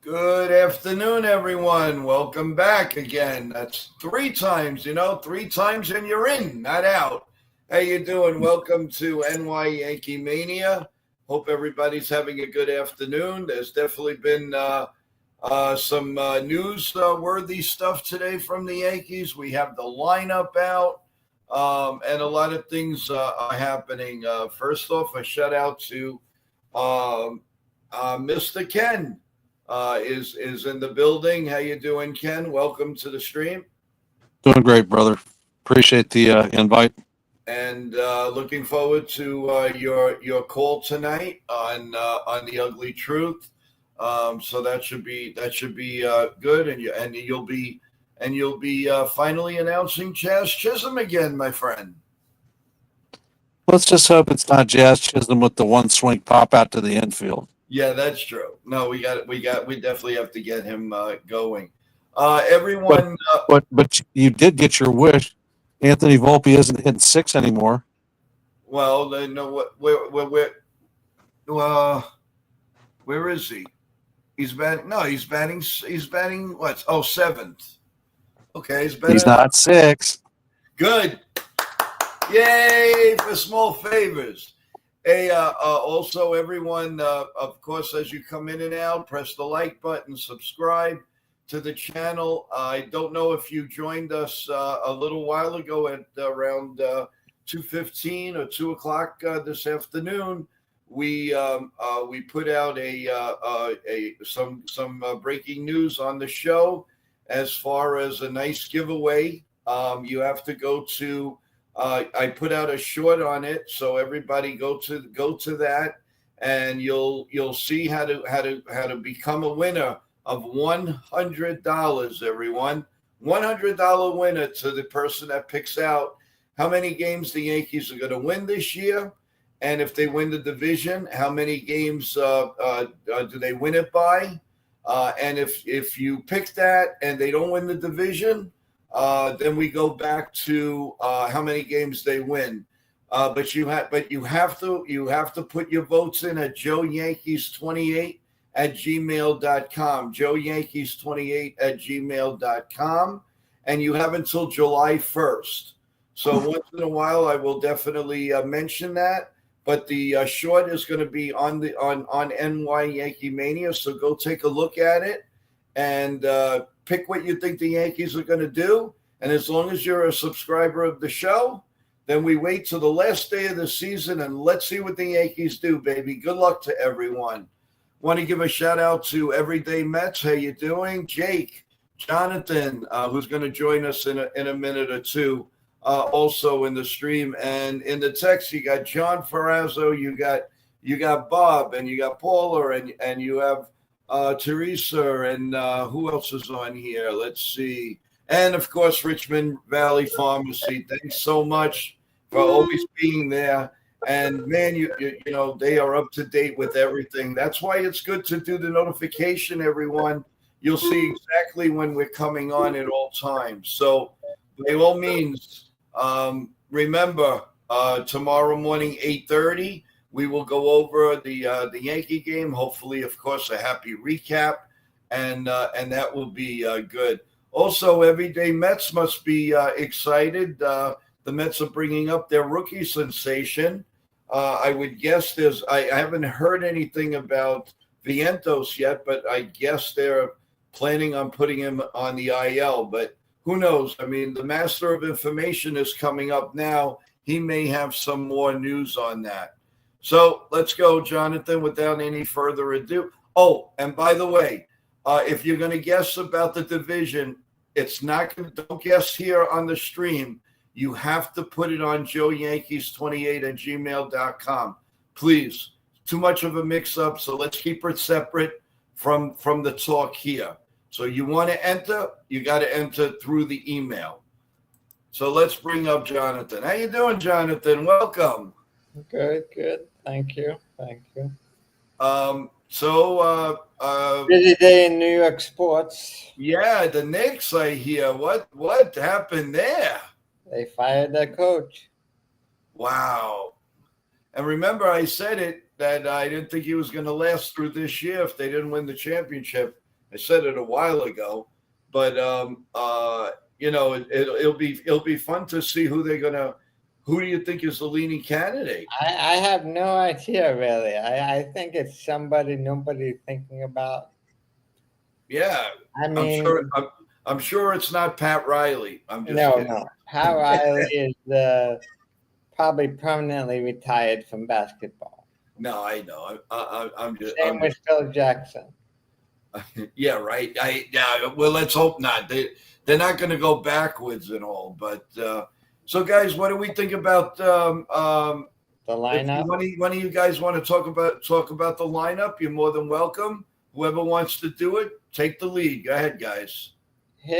Good afternoon, everyone. Welcome back again. That's three times, three times and you're in, not out. How you doing? Welcome to NY Yankee Mania. Hope everybody's having a good afternoon. There's definitely been some news-worthy stuff today from the Yankees. We have the lineup out, and a lot of things are happening. First off, a shout-out to Mr. Ken. Is in the building. How you doing, Ken? Welcome to the stream. Doing great, brother. Appreciate the invite. And looking forward to your call tonight on the Ugly Truth. So that should be good, and you'll be finally announcing Jazz Chisholm again, my friend. Let's just hope it's not Jazz Chisholm with the one swing pop out to the infield. Yeah, that's true. No, we definitely have to get him going. Everyone, but you did get your wish. Anthony Volpe isn't hitting six anymore. Well, no, where is he? He's batting. No, he's batting. He's batting. What? Oh, seventh. Okay, he's not six. Good. Yay for small favors. Hey, also everyone, of course, as you come in and out, press the like button, subscribe to the channel. I don't know if you joined us a little while ago at around 2:15 or 2 o'clock this afternoon. We put out some breaking news on the show as far as a nice giveaway. You have to go to. I put out a short on it, so everybody go to that, and you'll see how to become a winner of $100. Everyone, $100 winner to the person that picks out how many games the Yankees are going to win this year, and if they win the division, how many games do they win it by, and if you pick that and they don't win the division. Then we go back to how many games they win. But you have to put your votes in at joeyankees28@gmail.com. joeyankees28@gmail.com, and you have until July 1st. So once in a while, I will definitely mention that. But the short is going to be on NY Yankee Mania. So go take a look at it and pick what you think the Yankees are going to do. And as long as you're a subscriber of the show, then we wait till the last day of the season and let's see what the Yankees do, baby. Good luck to everyone. Want to give a shout out to Everyday Mets. How you doing? Jake, Jonathan, who's going to join us in a minute or two, also in the stream. And in the text, you got John Ferrazzo, you got Bob, and you got Paula, and you have Teresa, and who else is on here? Let's see. And, of course, Richmond Valley Pharmacy. Thanks so much for always being there. And, man, you know, they are up to date with everything. That's why it's good to do the notification, everyone. You'll see exactly when we're coming on at all times. So, by all means, remember, tomorrow morning, 8:30, we will go over the Yankee game. Hopefully, of course, a happy recap, and that will be good. Also, Everyday Mets must be excited. The Mets are bringing up their rookie sensation. I would guess I haven't heard anything about Vientos yet, but I guess they're planning on putting him on the IL. But who knows? I mean, the Master of Information is coming up now. He may have some more news on that. So let's go, Jonathan, without any further ado. Oh, and by the way, if you're going to guess about the division, it's not going to, don't guess here on the stream. You have to put it on joeyankees28@gmail.com. Please. Too much of a mix-up, so let's keep it separate from the talk here. So you want to enter, you got to enter through the email. So let's bring up Jonathan. How you doing, Jonathan? Welcome. Good. Thank you. Busy day in New York sports. Yeah, the Knicks, I hear. What happened there? They fired their coach. Wow. And remember, I said it, that I didn't think he was going to last through this year if they didn't win the championship. I said it a while ago, but it'll be fun to see who they're gonna. Who do you think is the leading candidate? I have no idea really. I think it's somebody nobody's thinking about. Yeah, I mean, I'm sure it's not Pat Riley. I'm just no, kidding. no. Pat Riley is probably permanently retired from basketball. No, I know. I'm just. Same with Phil Jackson. Yeah, right. Well, let's hope not. They're not going to go backwards and all. But so, guys, what do we think about The lineup. One of you guys want to talk about the lineup? You're more than welcome. Whoever wants to do it, take the lead. Go ahead, guys.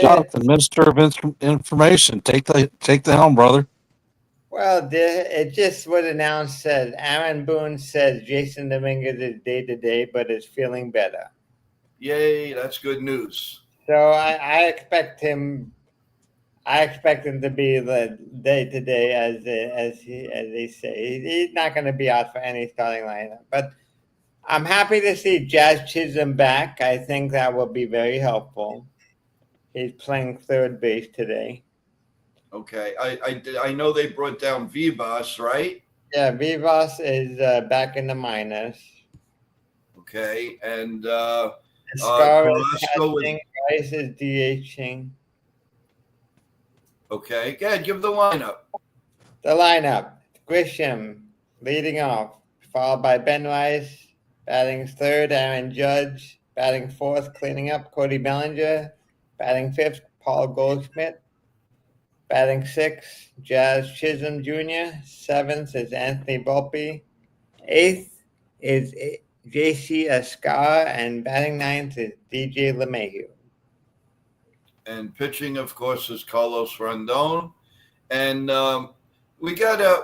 Jonathan, Minister of Information, take the helm, brother. Well, it just was announced that Aaron Boone says Jason Dominguez is day-to-day, but is feeling better. Yay, that's good news. So I expect him. I expect him to be the day-to-day, as they say. He's not going to be out for any starting lineup, but I'm happy to see Jazz Chisholm back. I think that will be very helpful. He's playing third base today. Okay, I know they brought down Vivas, right? Yeah, Vivas is back in the minors. Okay, and Scar is Carrasco catching, Rice is DHing. okay, good. Give the lineup. The lineup: Grisham leading off, followed by Ben Rice, batting third, Aaron Judge, batting fourth, cleaning up, Cody Bellinger, batting fifth, Paul Goldschmidt, batting sixth, Jazz Chisholm Jr., seventh is Anthony Volpe, eighth is JC Escar, and batting ninth is DJ LeMahieu. And pitching, of course, is Carlos Rondon. And we got a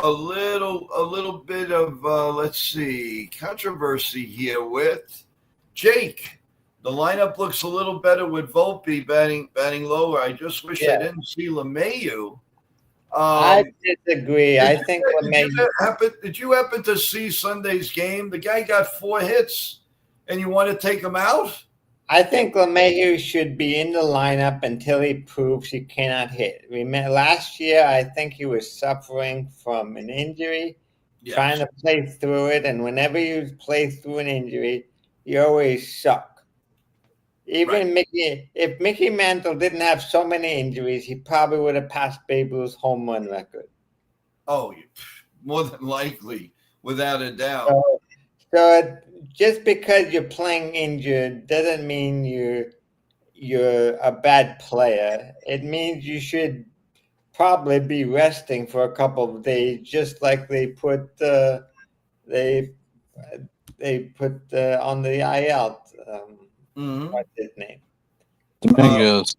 little bit of let's see, controversy here with Jake. The lineup looks a little better with Volpe batting lower. I just wish I didn't see LeMahieu. I disagree. I think LeMahieu. Did you happen to see Sunday's game? The guy got 4 hits, and you want to take him out? I think LeMahieu should be in the lineup until he proves he cannot hit. Remember, last year, I think he was suffering from an injury, trying to play through it, and whenever you play through an injury, you always suck. Even if Mickey Mantle didn't have so many injuries, he probably would have passed Babe Ruth's home run record. Oh, more than likely, without a doubt. So just because you're playing injured doesn't mean you're a bad player. It means you should probably be resting for a couple of days, just like they put on the IL. What's his name? Dominguez.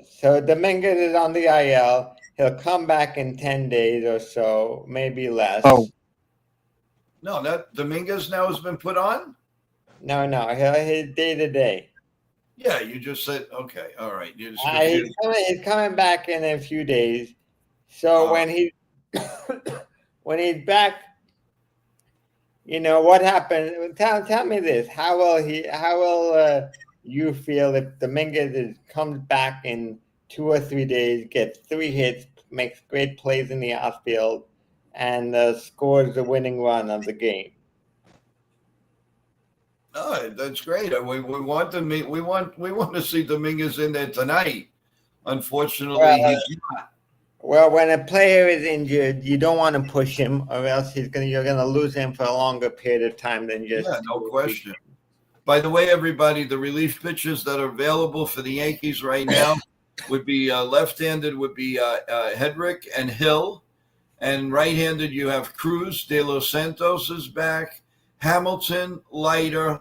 So Dominguez is on the IL. He'll come back in 10 days or so, maybe less. Oh. No, that Dominguez now has been put on? No, he's day-to-day. Yeah, you just said, okay, all right. He's coming back in a few days. So when he's back, what happened? Tell me this: How will you feel if Dominguez comes back in 2 or 3 days, gets 3 hits, makes great plays in the outfield, and scores the winning run of the game? Oh, that's great. We want to see Dominguez in there tonight. Unfortunately, he's not. Well, when a player is injured, you don't want to push him, or else you're gonna lose him for a longer period of time than just. Yeah, no question. By the way, everybody, the relief pitchers that are available for the Yankees right now would be left-handed would be Hedrick and Hill, and right-handed you have Cruz. De Los Santos is back. Hamilton, Leiter,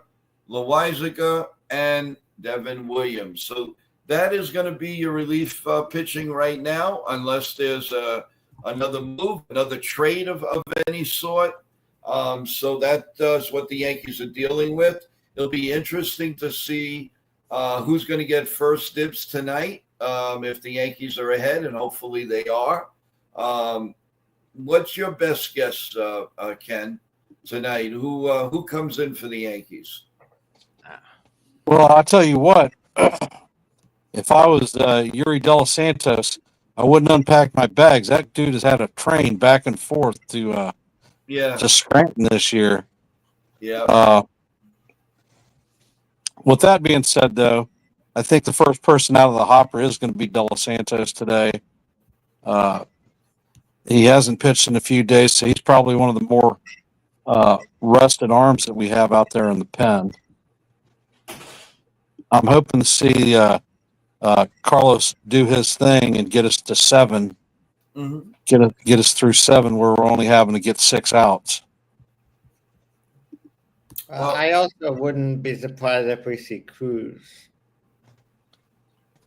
Loizaga, and Devin Williams. So that is going to be your relief pitching right now, unless there's another move, another trade of any sort. So that's what the Yankees are dealing with. It'll be interesting to see who's going to get first dibs tonight if the Yankees are ahead, and hopefully they are. What's your best guess, Ken, tonight? Who comes in for the Yankees? Well, I'll tell you what. If I was Yuri Dos Santos, I wouldn't unpack my bags. That dude has had a train back and forth to Yeah, Scranton this year. yeah. With that being said, though, I think the first person out of the hopper is going to be Dos Santos today. He hasn't pitched in a few days, so he's probably one of the more rusted arms that we have out there in the pen. I'm hoping to see Carlos do his thing and get us to 7. Mhm. Get us through 7, where we're only having to get 6 outs. Well- I also wouldn't be surprised if we see Cruz.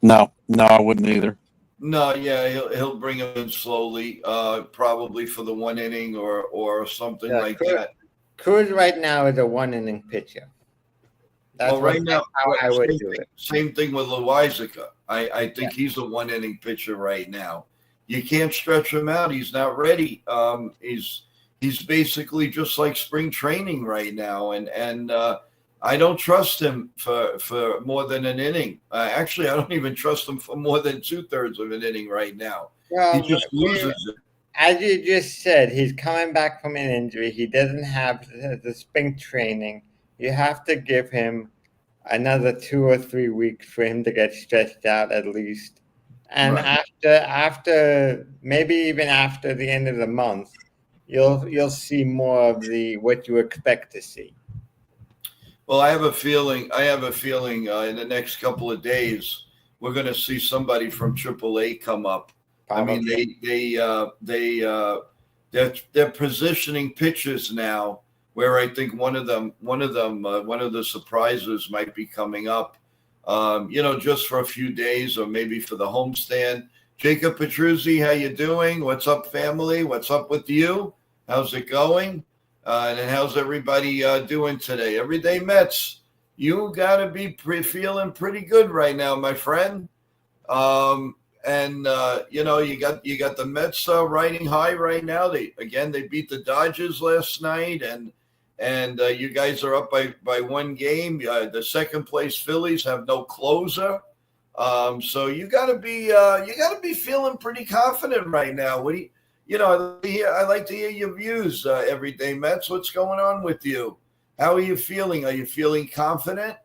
No, I wouldn't either. No, yeah, he'll bring him in slowly, probably for the 1 inning or something Yeah, like Cruz- that. Cruz right now is a 1-inning pitcher. That's Well, right now, how I would same do thing, it. same thing with Loizaga. I think he's a 1 inning pitcher right now. You can't stretch him out. He's not ready. He's basically just like spring training right now, and I don't trust him for more than an inning. Actually, I don't even trust him for more than 2/3 of an inning right now. Well, He just loses it. as you just said, he's coming back from an injury. He doesn't have the spring training. You have to give him another 2 or 3 weeks for him to get stretched out at least. And Right. after maybe even after the end of the month, you'll see more of what you expect to see. Well, I have a feeling in the next couple of days we're going to see somebody from AAA come up. Probably. I mean, they're positioning pitchers now where I think one of the surprises might be coming up. Just for a few days or maybe for the homestand. Jacob Petruzzi, how you doing? What's up, family? What's up with you? How's it going? And how's everybody doing today? Everyday Mets, you got to be feeling pretty good right now, my friend. You got the Mets riding high right now. They beat the Dodgers last night, and you guys are up by 1 game. The second place Phillies have no closer, so you got to be feeling pretty confident right now. What do you? I like to hear your views, Everyday Mets. What's going on with you? How are you feeling? Are you feeling confident?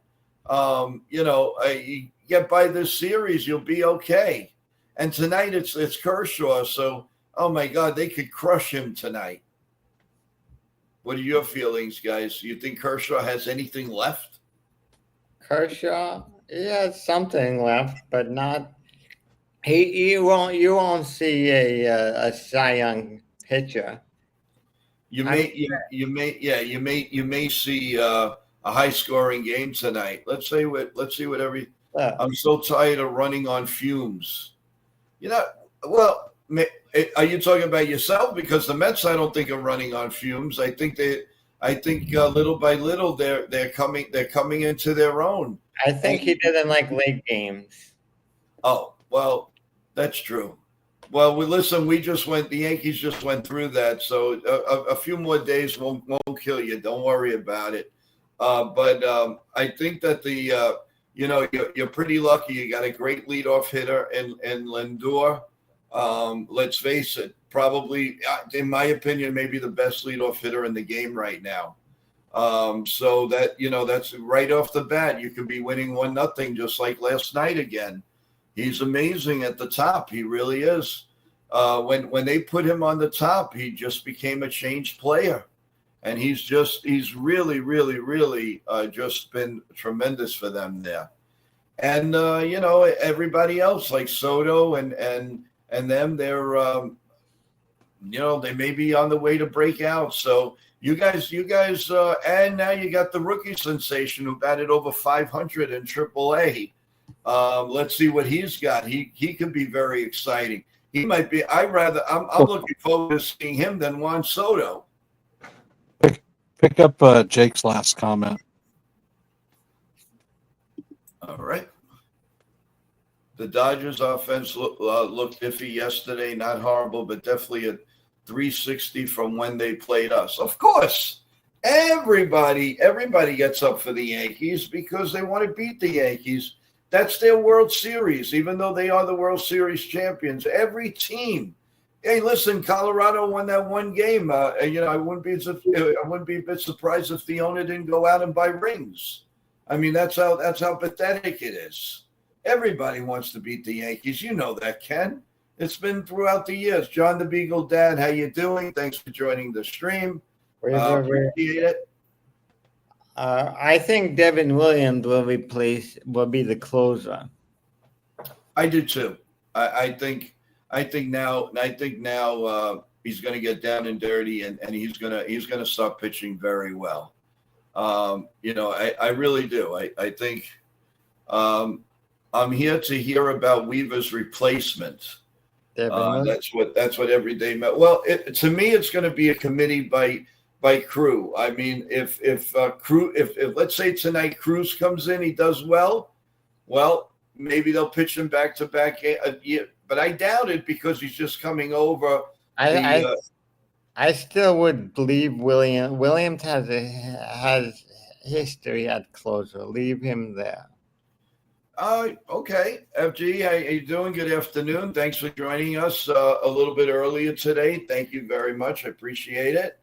You get by this series, you'll be okay. And tonight it's Kershaw, so oh my God, they could crush him tonight. What are your feelings, guys? Do you think Kershaw has anything left? Kershaw, he has something left, but not. You won't see a Cy Young pitcher. You may see a high scoring game tonight. Let's see what every. I'm so tired of running on fumes. Well, are you talking about yourself? Because the Mets, I don't think are running on fumes. I think little by little they're coming into their own. I think he doesn't like late games. Oh well, that's true. Well, the Yankees just went through that, so a few more days won't kill you. Don't worry about it. But I think that you're pretty lucky. You got a great leadoff hitter in Lindor. Let's face it, probably, in my opinion, maybe the best leadoff hitter in the game right now. So that's right off the bat. You could be winning 1-0 just like last night again. He's amazing at the top. He really is. When they put him on the top, he just became a changed player. And he's really, really, really just been tremendous for them there. And, everybody else like Soto and them, they're, they may be on the way to break out. So you guys, and now you got the rookie sensation who batted over 500 in AAA. Let's see what he's got. He could be very exciting. He might be. I'm looking forward to seeing him than Juan Soto. Pick up Jake's last comment. All right. The Dodgers offense looked iffy yesterday. Not horrible, but definitely a 360 from when they played us. Of course, Everybody gets up for the Yankees because they want to beat the Yankees. That's their World Series, even though they are the World Series champions. Every team. Hey, listen, Colorado won that one game. I wouldn't be a bit surprised if the owner didn't go out and buy rings. I mean, that's how pathetic it is. Everybody wants to beat the Yankees. You know that, Ken. It's been throughout the years. John the Beagle Dad, how you doing? Thanks for joining the stream. Appreciate it. I think Devin Williams will be the closer. I do too. I think now he's going to get down and dirty, and he's going to start pitching very well. I really do. I think I'm here to hear about Weaver's replacement. That's what every day meant. Well, to me, it's going to be a committee by Crew. I mean, if let's say tonight Cruz comes in, he does well, maybe they'll pitch him back to back. But I doubt it because he's just coming over. I still would believe Williams has history at closer. Leave him there. Okay. FG, how you doing? Good afternoon. Thanks for joining us a little bit earlier today. Thank you very much. I appreciate it.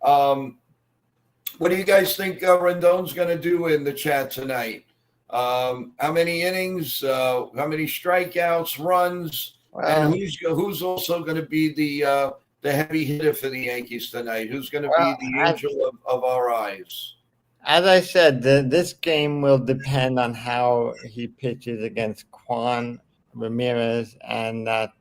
What do you guys think Rendon's going to do in the chat tonight? How many innings? How many strikeouts, runs? And who's also going to be the heavy hitter for the Yankees tonight? Who's going to be the angel of our eyes? As I said, this game will depend on how he pitches against Juan Ramirez and that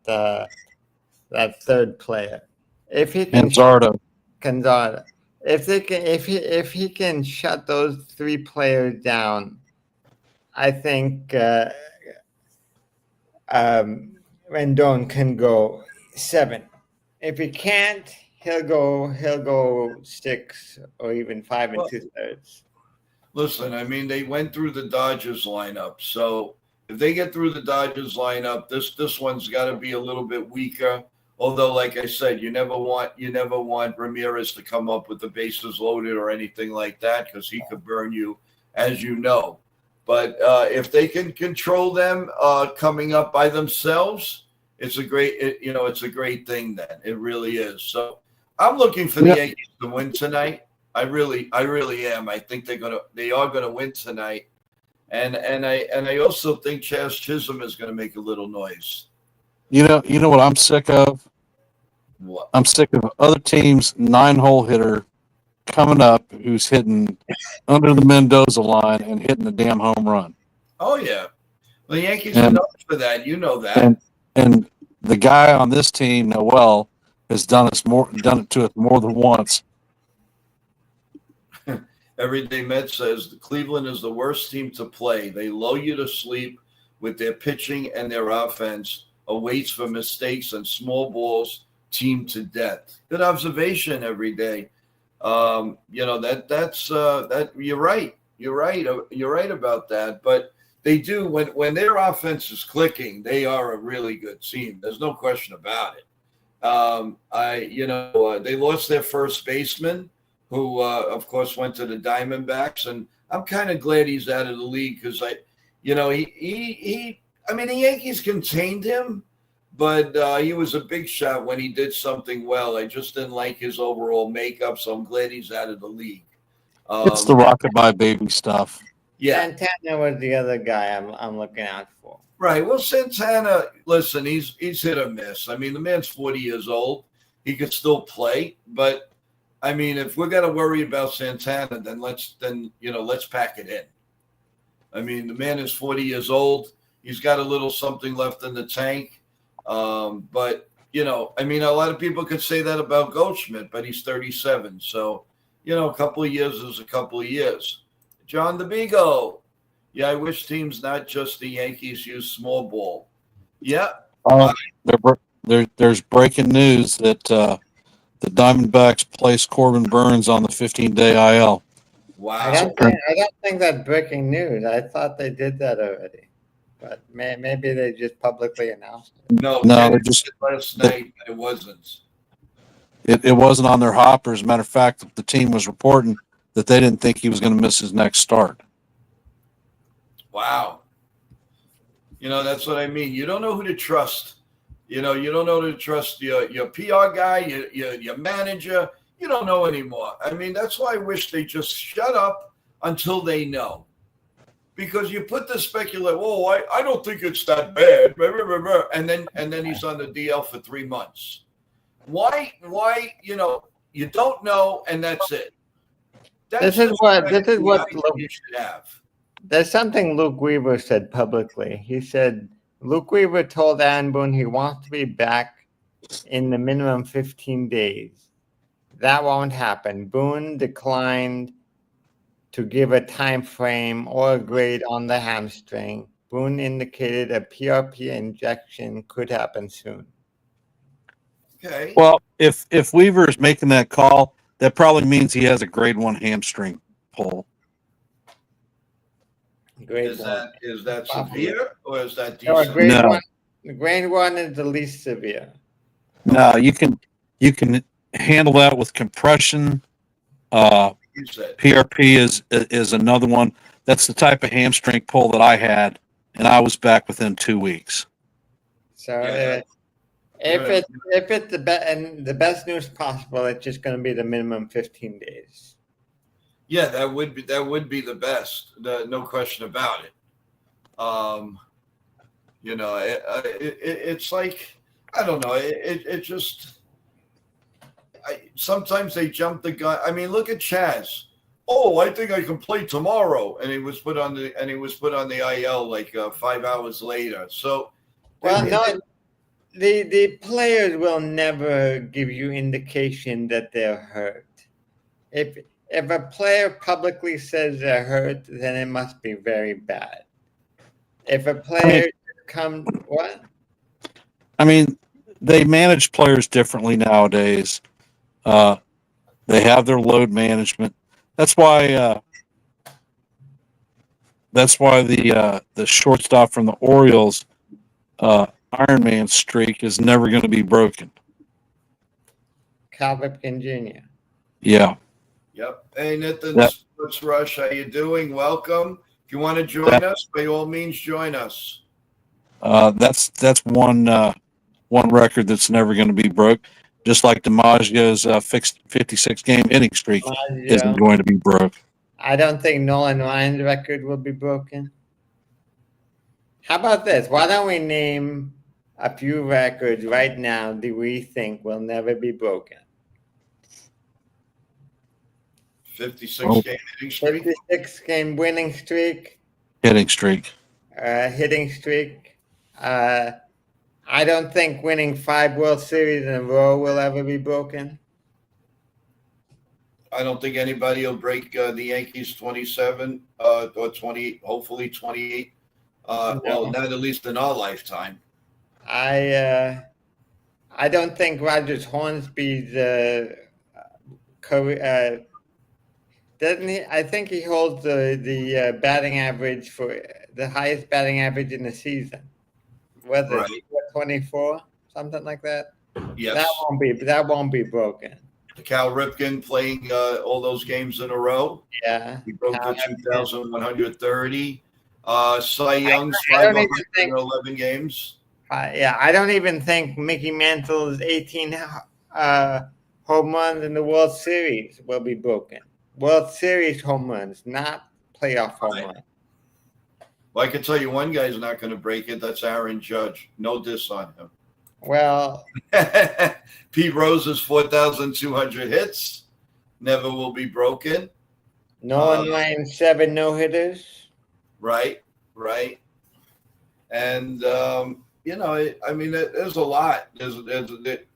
third player. If he can Canzardo. If he can shut those three players down, I think Rendon can go 7. If he can't, he'll go 6 or even 5 2/3. Listen, I mean, they went through the Dodgers lineup, so if they get through the Dodgers lineup, this one's got to be a little bit weaker. Although, like I said, you never want Ramirez to come up with the bases loaded or anything like that because he could burn you, as you know. But if they can control them coming up by themselves, it's a great thing. Then it really is. So I'm looking for the Yankees to win tonight. I really am. I think they are gonna win tonight, and I also think Chaz Chisholm is gonna make a little noise. You know what I'm sick of? What? I'm sick of other teams' 9-hole hitter coming up who's hitting under the Mendoza line and hitting a damn home run. Oh yeah, well, the Yankees are known for that. You know that. And the guy on this team, Noel, has done it to us more than once. Everyday Met says Cleveland is the worst team to play. They lull you to sleep with their pitching and their offense. Awaits for mistakes and small balls, team to death. Good observation every day. That's you're right. You're right about that. But they do when their offense is clicking, they are a really good team. There's no question about it. They lost their first baseman, who of course went to the Diamondbacks, and I'm kind of glad he's out of the league because the Yankees contained him, but he was a big shot when he did something well. I just didn't like his overall makeup, so I'm glad he's out of the league. It's the rocket my baby stuff. Yeah, Santana was the other guy I'm looking out for. Right. Well, Santana, listen, he's hit or miss. I mean, the man's 40 years old. He could still play, but I mean, if we're gonna worry about Santana, then let's pack it in. I mean, the man is 40 years old. He's got a little something left in the tank. But, a lot of people could say that about Goldschmidt, but he's 37. So, a couple of years is a couple of years. John the Beagle. Yeah, I wish teams, not just the Yankees, use small ball. Yeah. There's breaking news that the Diamondbacks placed Corbin Burns on the 15-day IL. Wow. I don't think that's breaking news. I thought they did that already. But maybe they just publicly announced it. No, they just last night it wasn't. It wasn't on their hopper. As a matter of fact, the team was reporting that they didn't think he was going to miss his next start. Wow. That's what I mean. You don't know who to trust. You don't know who to trust your PR guy, your manager. You don't know anymore. I mean, that's why I wish they just shut up until they know. Because you put the speculate, I don't think it's that bad. And then he's on the DL for 3 months. Why, you don't know, and that's it. This is what you should have. There's something Luke Weaver said publicly. He said Luke Weaver told Aaron Boone he wants to be back in the minimum 15 days. That won't happen. Boone declined to give a time frame or a grade on the hamstring. Boone indicated a PRP injection could happen soon. Okay. Well, if Weaver is making that call, that probably means he has a grade 1 hamstring pull. Grade Is that severe or is that No, decent? grade No. one. Grade 1 is the least severe. No, you can handle that with compression. You said. PRP is another one. That's the type of hamstring pull that I had, and I was back within 2 weeks. So Yeah. if it's the best news possible, it's just going to be the minimum 15 days. Yeah, that would be the best. No question about it. It's like, I don't know. It just. Sometimes they jump the gun. I mean, look at Chaz. Oh, I think I can play tomorrow, and he was put on the IL like 5 hours later. So, The players will never give you indication that they're hurt. If a player publicly says they're hurt, then it must be very bad. If a player what? I mean, they manage players differently nowadays. They have their load management. That's why the shortstop from the Orioles Iron Man streak is never going to be broken. Cal Ripken Jr. Yeah. Yep. Hey, Nathan Sports Rush, how you doing? Welcome. If you want to join us, by all means, join us. That's one record that's never going to be broke. Just like DiMaggio's fixed 56-game inning streak isn't going to be broke. I don't think Nolan Ryan's record will be broken. How about this? Why don't we name a few records right now that we think will never be broken? 56-game hitting streak. 56-game winning streak. Hitting streak. Hitting streak. I don't think winning 5 World Series in a row will ever be broken. I don't think anybody will break the Yankees 27 or 28, hopefully 28. No. Well, not at least in our lifetime. I don't think Rogers Hornsby's career. Doesn't he? I think he holds the batting average for the highest batting average in the season. Whether Right. it's 24, something like that. Yes. That won't be broken. Cal Ripken playing all those games in a row. Yeah. He broke Cal the 2,130. Cy Young's I don't even 511 games. I don't even think Mickey Mantle's 18 home runs in the World Series will be broken. World Series home runs, not playoff home runs. Well, I can tell you one guy's not going to break it. That's Aaron Judge. No diss on him. Well, Pete Rose's 4,200 hits never will be broken. Nolan Ryan 7 no-hitters. Right. And, I mean, there's a lot. There's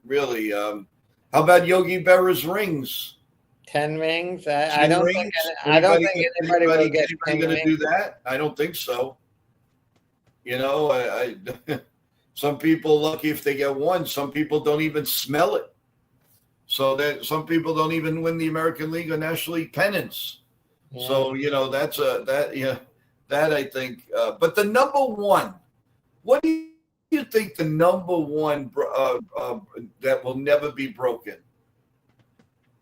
really. How about Yogi Berra's rings? 10 rings. 10 I don't rings? think anybody will get 10 going to rings. do that? I don't think so. I some people lucky if they get one. Some people don't even smell it. So that some people don't even win the American League or National League pennants. Yeah. So that I think. But the number one, what do you think the number one that will never be broken?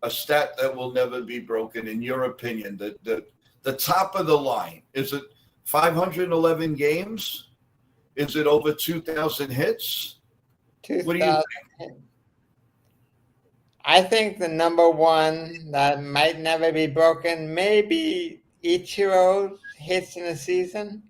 a stat that will never be broken, in your opinion? The top of the line, is it 511 games? Is it over 2,000 hits? What do you 2000. I think the number one that might never be broken, maybe Ichiro's hits in a season.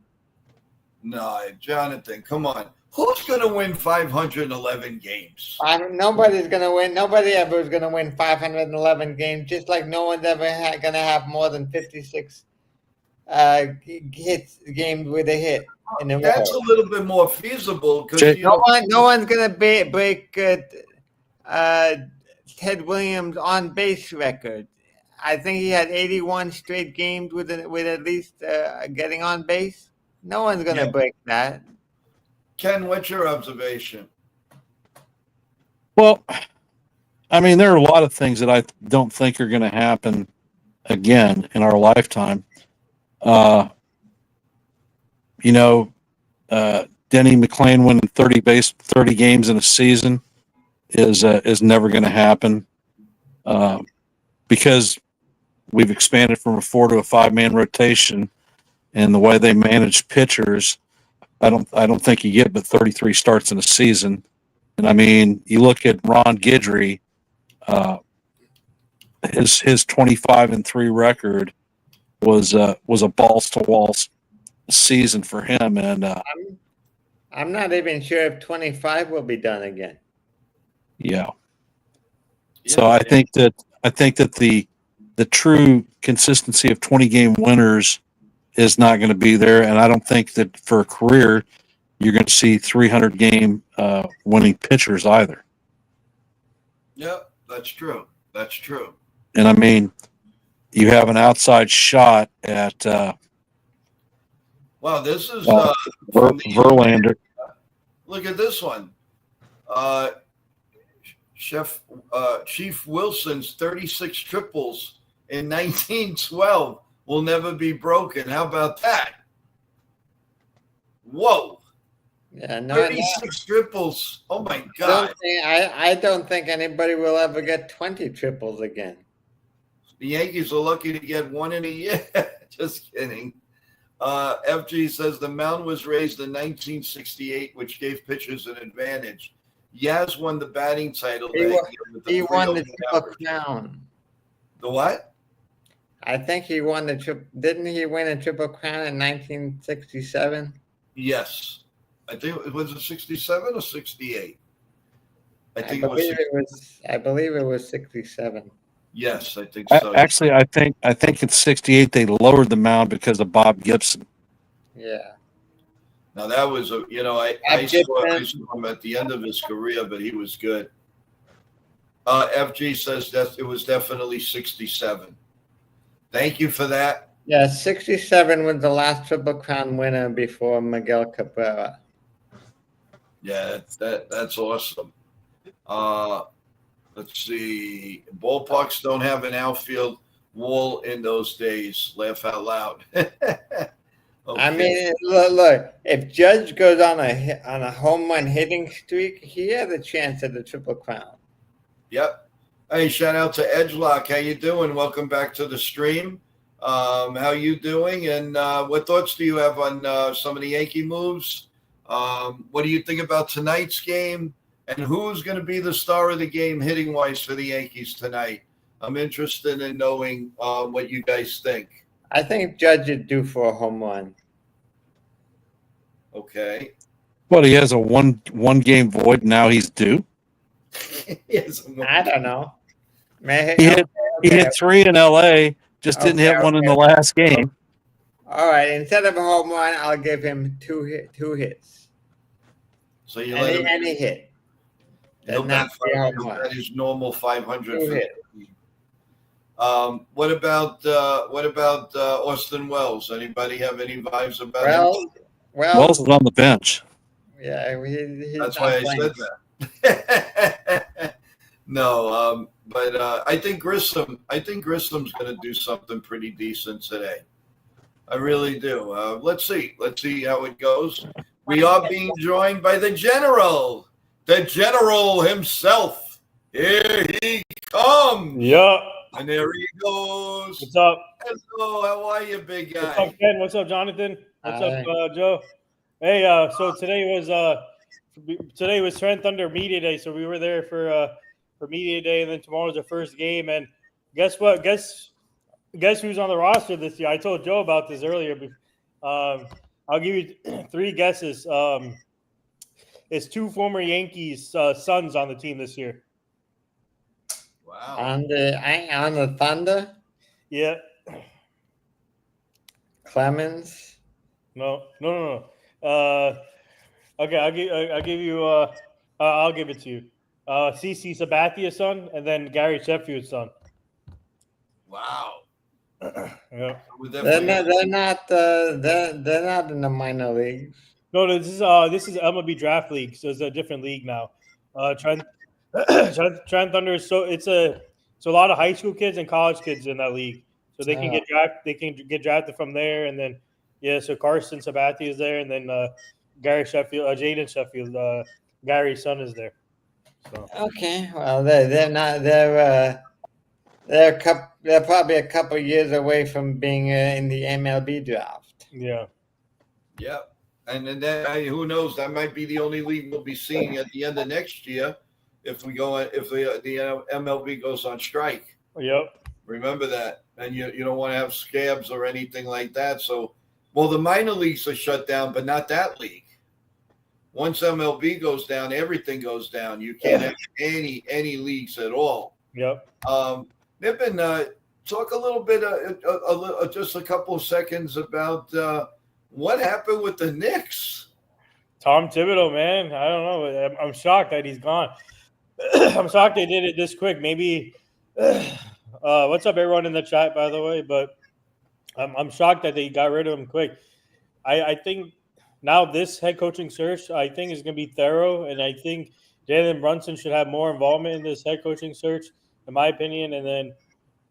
No, Jonathan, come on. Who's going to win 511 games? Nobody's going to win. Nobody ever is going to win 511 games, just like no one's ever going to have more than 56 hits games with a hit in a row. That's a little bit more feasible because No one's going to break Ted Williams' on base record. I think he had 81 straight games with at least getting on base. No one's going to break that. Ken, what's your observation? Well, I mean, there are a lot of things that I don't think are going to happen again in our lifetime. Denny McClain winning 30 games in a season is never going to happen because we've expanded from a 4 to a 5-man rotation, and the way they manage pitchers, I don't think you get but 33 starts in a season. And I mean, you look at Ron Guidry, his 25-3 record was a balls to wall season for him, and I'm not even sure if 25 will be done again. Yeah. So I think that the true consistency of 20-game winners is not going to be there, and I don't think that for a career you're going to see 300-game winning pitchers either. Yep, that's true. That's true. And I mean, you have an outside shot at wow, this is Verlander. Look at this one. Chief Wilson's 36 triples in 1912 will never be broken. How about that? Whoa. Yeah, 36 triples. Oh my God. I don't think anybody will ever get 20 triples again. The Yankees are lucky to get one in a year. Just kidding. FG says the mound was raised in 1968, which gave pitchers an advantage. Yaz won the batting title. He won the Triple Crown. The what? I think he won the triple. Didn't he win a Triple Crown in 1967? Yes. I think it was 67 or 68. I believe it was 67. Yes, I think so. Actually, I think it's 68. They lowered the mound because of Bob Gibson. Yeah. Now that was I saw him at the end of his career, but he was good. FG says that it was definitely 67. Thank you for that. Yeah, 67 was the last Triple Crown winner before Miguel Cabrera. Yeah, that's awesome. Let's see. Ballparks don't have an outfield wall in those days. Laugh out loud. Okay. I mean, look. If Judge goes on a home run hitting streak, he has a chance at the Triple Crown. Yep. Hey, shout out to Edgelock. How you doing? Welcome back to the stream. How you doing? And what thoughts do you have on some of the Yankee moves? What do you think about tonight's game? And who's going to be the star of the game hitting-wise for the Yankees tonight? I'm interested in knowing what you guys think. I think Judge is due for a home run. Okay. Well, he has a one game void. Now he's due. I don't know. He hit 3 in L.A., just didn't hit one in the last game. All right. Instead of a home run, I'll give him two hits. So you any hit. He'll bat his normal 500. What about Austin Wells? Anybody have any vibes about him? Wells is on the bench. Yeah, that's why I said that. No, but I think Grissom's going to do something pretty decent today. I really do. Let's see how it goes. We are being joined by the general himself, Here he comes. Yeah. And there he goes. What's up? Hello, how are you, big What's guy? up, Ken? What's up, Jonathan? What's Hi. up, Joe? Hey, so today was Trent Thunder Media Day, so we were there for Media Day, and then tomorrow's the first game. And guess what? Guess who's on the roster this year? I told Joe about this earlier. I'll give you 3 guesses. It's 2 former Yankees sons on the team this year. Wow. On the Thunder, Yeah. Clemens. No. Okay, I'll give you. I'll give it to you. CC Sabathia's son, and then Gary Sheffield's son. Wow. Yeah. We're They're definitely not. They're not in the minor leagues. No, this is MLB Draft League, so it's a different league now. Trent Thunder is it's a lot of high school kids and college kids in that league, so they can get drafted from there, and then so Carson Sabathia is there, and then Gary Sheffield, Jaden Sheffield, Gary's son is there. So. Okay, well they're not. They're probably a couple years away from being in the MLB draft. Yeah. Yep. And then who knows? That might be the only league we'll be seeing at the end of next year if the MLB goes on strike. Yep. Remember that. And you don't want to have scabs or anything like that. So, well, the minor leagues are shut down, but not that league. Once MLB goes down, everything goes down. You can't have any leagues at all. Yep. Nippon, talk a little bit, just a couple of seconds about what happened with the Knicks. Tom Thibodeau, man, I don't know. I'm shocked that he's gone. I'm shocked they did it this quick. Maybe. What's up, everyone in the chat, by the way? But I'm shocked that they got rid of him quick. I think now this head coaching search, I think, is going to be thorough, and I think Jalen Brunson should have more involvement in this head coaching search, in my opinion. And then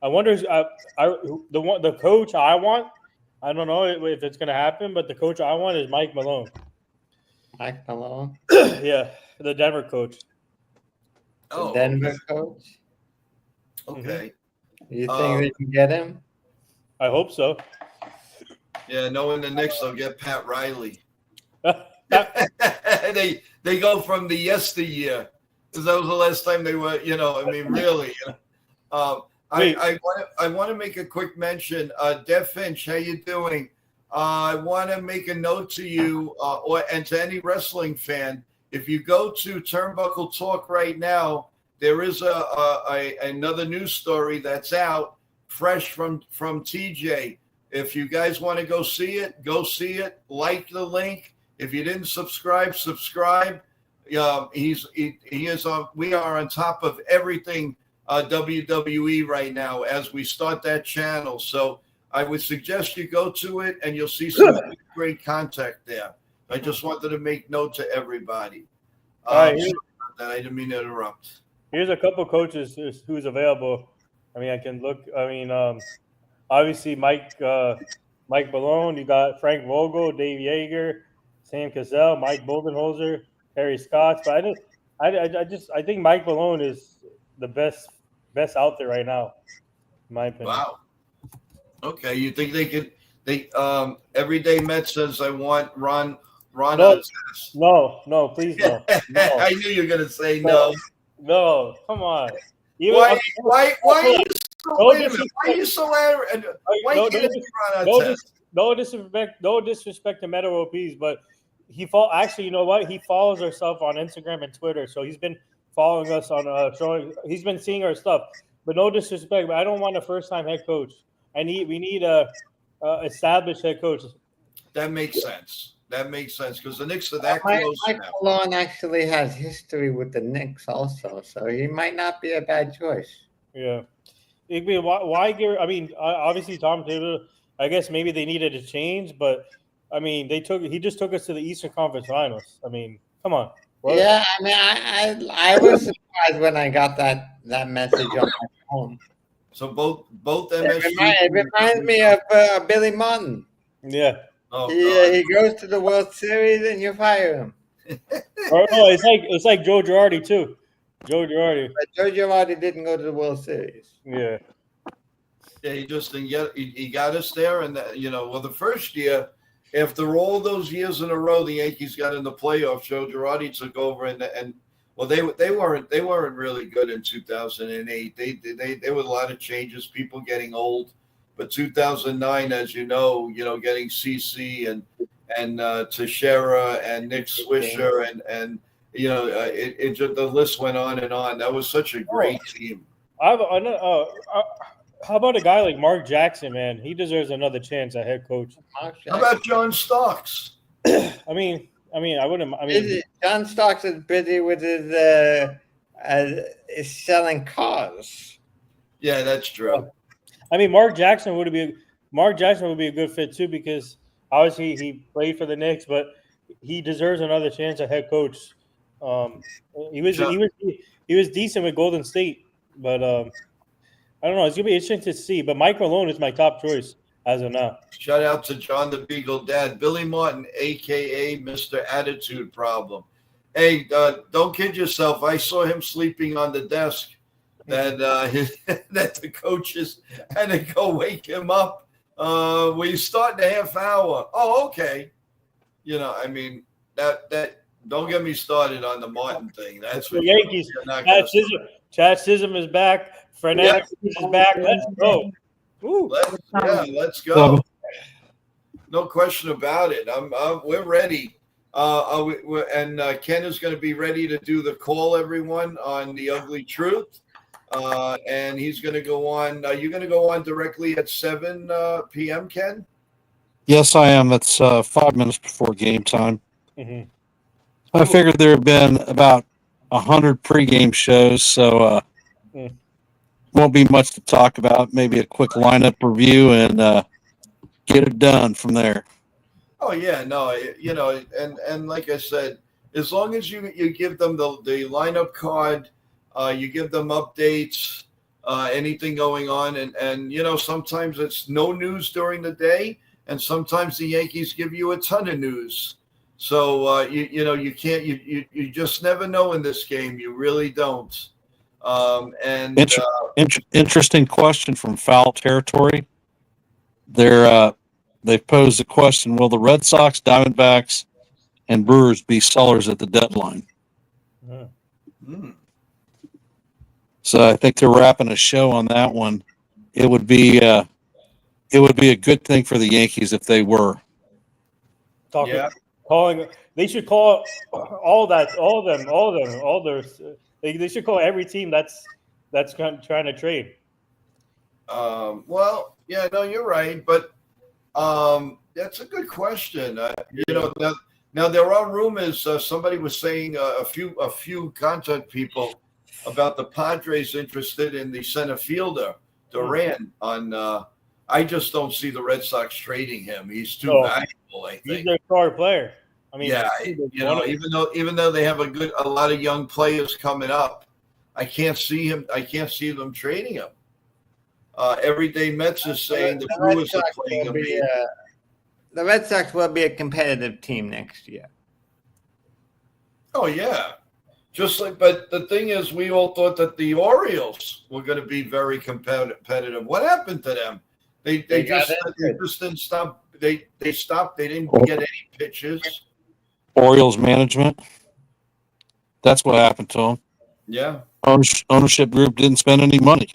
I wonder, the coach I want. I don't know if it's going to happen, but the coach I want is Mike Malone. Mike Malone? Yeah, the Denver coach. The Denver coach? Okay. You think they can get him? I hope so. Yeah, knowing the Knicks, they'll get Pat Riley. They go from the yesteryear, because that was the last time they were, really. I want to make a quick mention. Dev Finch, how you doing? I want to make a note to you and to any wrestling fan. If you go to Turnbuckle Talk right now, there is another news story that's out, fresh from TJ. If you guys want to go see it, go see it. Like the link. If you didn't subscribe. He is on. We are on top of everything WWE right now as we start that channel. So I would suggest you go to it, and you'll see some great content there. I just wanted to make note to everybody. All right, I didn't mean to interrupt. Here's a couple coaches who's available. I mean, I can look. I mean, obviously Mike Malone. You got Frank Vogel, Dave Yeager, Sam Cassell, Mike Budenholzer, Harry Scott. But I think Mike Malone is the best out there right now, in my opinion. Wow. Okay, you think they could? Everyday Met says I want Ron. No, please no. I knew you were gonna say no. No, come on. Why are you so arrogant? Why can't it be Ron Artest? No disrespect to Meadow OPs, but actually, you know what? He follows ourselves on Instagram and Twitter, so he's been following us on he's been seeing our stuff. But no disrespect, but I don't want a first-time head coach. We need a established head coach. That makes sense. Because the Knicks are that close Mike now. Malone actually has history with the Knicks also, so he might not be a bad choice. Yeah. Why give? I mean, obviously Tom Thibodeau. I guess maybe they needed a change, but I mean, he just took us to the Eastern Conference Finals. I mean, come on. What? Yeah, I mean, I was surprised when I got that message on my phone. So both MSG. It reminds me of Billy Martin. Yeah. Oh, he goes to the World Series and you fire him. No, it's like Joe Girardi too. Joe Girardi. But Joe Girardi didn't go to the World Series. Yeah. Yeah, he just didn't get. He got us there, and well, the first year, after all those years in a row, the Yankees got in the playoffs. Joe Girardi took over, and well, they weren't really good in 2008. There were a lot of changes, people getting old, but 2009, as you know, getting CC and Teixeira and Nick Swisher and it just, the list went on and on. That was such a great team. How about a guy like Mark Jackson, man? He deserves another chance at head coach. How about John Starks? I mean, I wouldn't. I mean, John Starks is busy with his selling cars. Yeah, that's true. I mean, Mark Jackson would be a good fit too, because obviously he played for the Knicks, but he deserves another chance at head coach. He was decent with Golden State, but I don't know. It's gonna be interesting to see. But Mike Malone is my top choice as of now. Shout out to John the Beagle Dad, Billy Martin, aka Mr. Attitude Problem. Hey, don't kid yourself. I saw him sleeping on the desk. That the coaches had to go wake him up. We start in a half hour. Oh, okay. I mean that. Don't get me started on the Martin thing. That's what the Yankees. Chad Chisholm is back. Fernandez is back. Let's go. Let's go. No question about it. We're ready. And Ken is going to be ready to do the call, everyone, on the Ugly Truth. And he's going to go on. You're going to go on directly at 7 p.m., Ken? Yes, I am. That's 5 minutes before game time. Mm-hmm. I figured there have been about 100 pregame shows, so won't be much to talk about. Maybe a quick lineup review and get it done from there. Oh yeah, no, and like I said, as long as you give them the lineup card, you give them updates, anything going on, and sometimes it's no news during the day, and sometimes the Yankees give you a ton of news. So you can't you just never know in this game. You really don't. Interesting question from Foul Territory. They've posed the question: will the Red Sox, Diamondbacks, and Brewers be sellers at the deadline? So I think they're wrapping a show on that one. It would be a good thing for the Yankees if they were. They should call all their. They should call every team that's trying to trade. Well, yeah, no, you're right, but that's a good question. Now there are rumors. Somebody was saying a few contact people about the Padres interested in the center fielder Duran. I just don't see the Red Sox trading him. He's too valuable. I think he's their star player. I mean, yeah, even though they have a lot of young players coming up, I can't see them trading him. Everyday Mets is saying the Brewers are playing him. The Red Sox will be a competitive team next year. Oh yeah, but the thing is, we all thought that the Orioles were going to be very competitive. What happened to them? They just didn't stop. They stopped. They didn't get any pitches. Orioles management. That's what happened to them. Yeah. Ownership group didn't spend any money.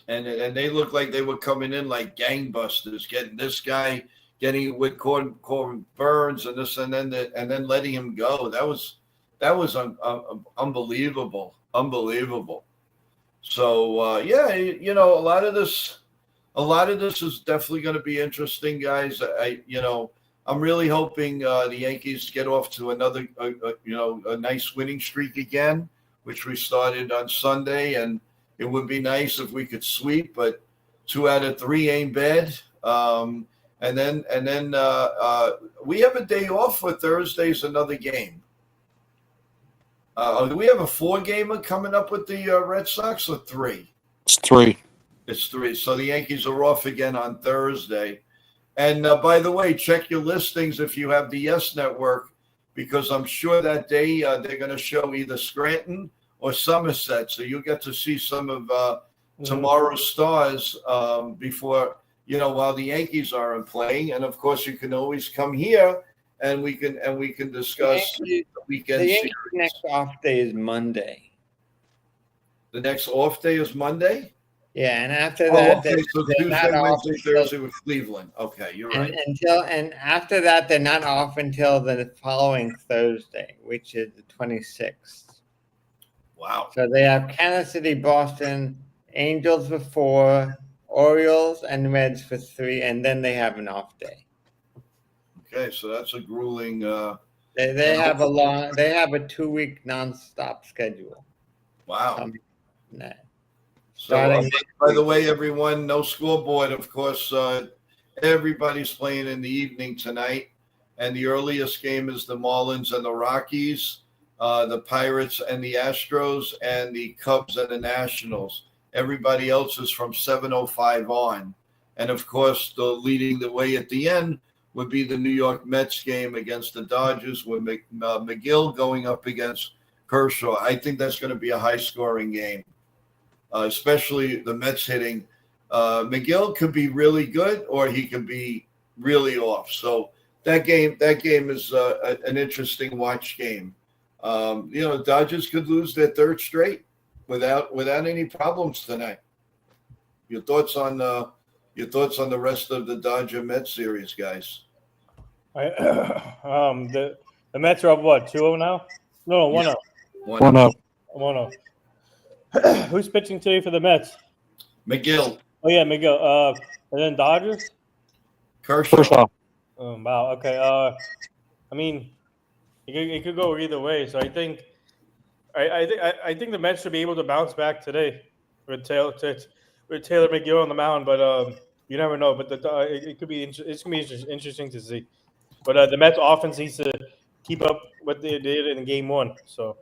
And they looked like they were coming in like gangbusters, getting this guy, getting it with Corbin Burns and this, and then letting him go. That was unbelievable. So a lot of this is definitely going to be interesting, guys. I'm really hoping the Yankees get off to another a nice winning streak again, which we started on Sunday, and it would be nice if we could sweep, but 2 out of 3 ain't bad. And then we have a day off for Thursday's another game. Do we have a 4-gamer coming up with the Red Sox or 3? It's 3. It's 3. So the Yankees are off again on Thursday. And by the way, check your listings if you have the Yes Network, because I'm sure that day they're going to show either Scranton or Somerset. So you'll get to see some of Mhm. tomorrow's stars before, while the Yankees aren't playing. And of course, you can always come here and we can discuss The the weekend The series. Yankees' next off day is Monday. The next off day is Monday. Yeah, and after Oh, that, okay. So they're Tuesday, not off Wednesday, until, Thursday with Cleveland. Okay, you're right. and after that, they're not off until the following Thursday, which is the 26th. Wow. So they have Kansas City, Boston, Angels for 4, Orioles and Reds for 3, and then they have an off day. Okay, so that's a grueling. They have a 2-week nonstop schedule. Wow. From that. So, Starting by the way, everyone, no scoreboard. Of course, everybody's playing in the evening tonight, and the earliest game is the Marlins and the Rockies, the Pirates and the Astros, and the Cubs and the Nationals. Everybody else is from 7:05 on, and of course, leading the way at the end would be the New York Mets game against the Dodgers, with McGill going up against Kershaw. I think that's going to be a high-scoring game. Especially the Mets hitting. McGill could be really good, or he could be really off. So that game is an interesting watch game. The Dodgers could lose their third straight without any problems tonight. Your thoughts on the rest of the Dodger Mets series, guys? The Mets are up what 2-0 now? No, 1-0. 1-0. 1-0. Who's pitching today for the Mets? McGill. Oh yeah, Miguel. And then Dodgers. Kershaw. Wow. Okay. I mean, it could go either way. So I think the Mets should be able to bounce back today with Taylor McGill on the mound. But you never know. But it could be it's gonna be interesting to see. But the Mets offense needs to keep up what they did in Game 1. So.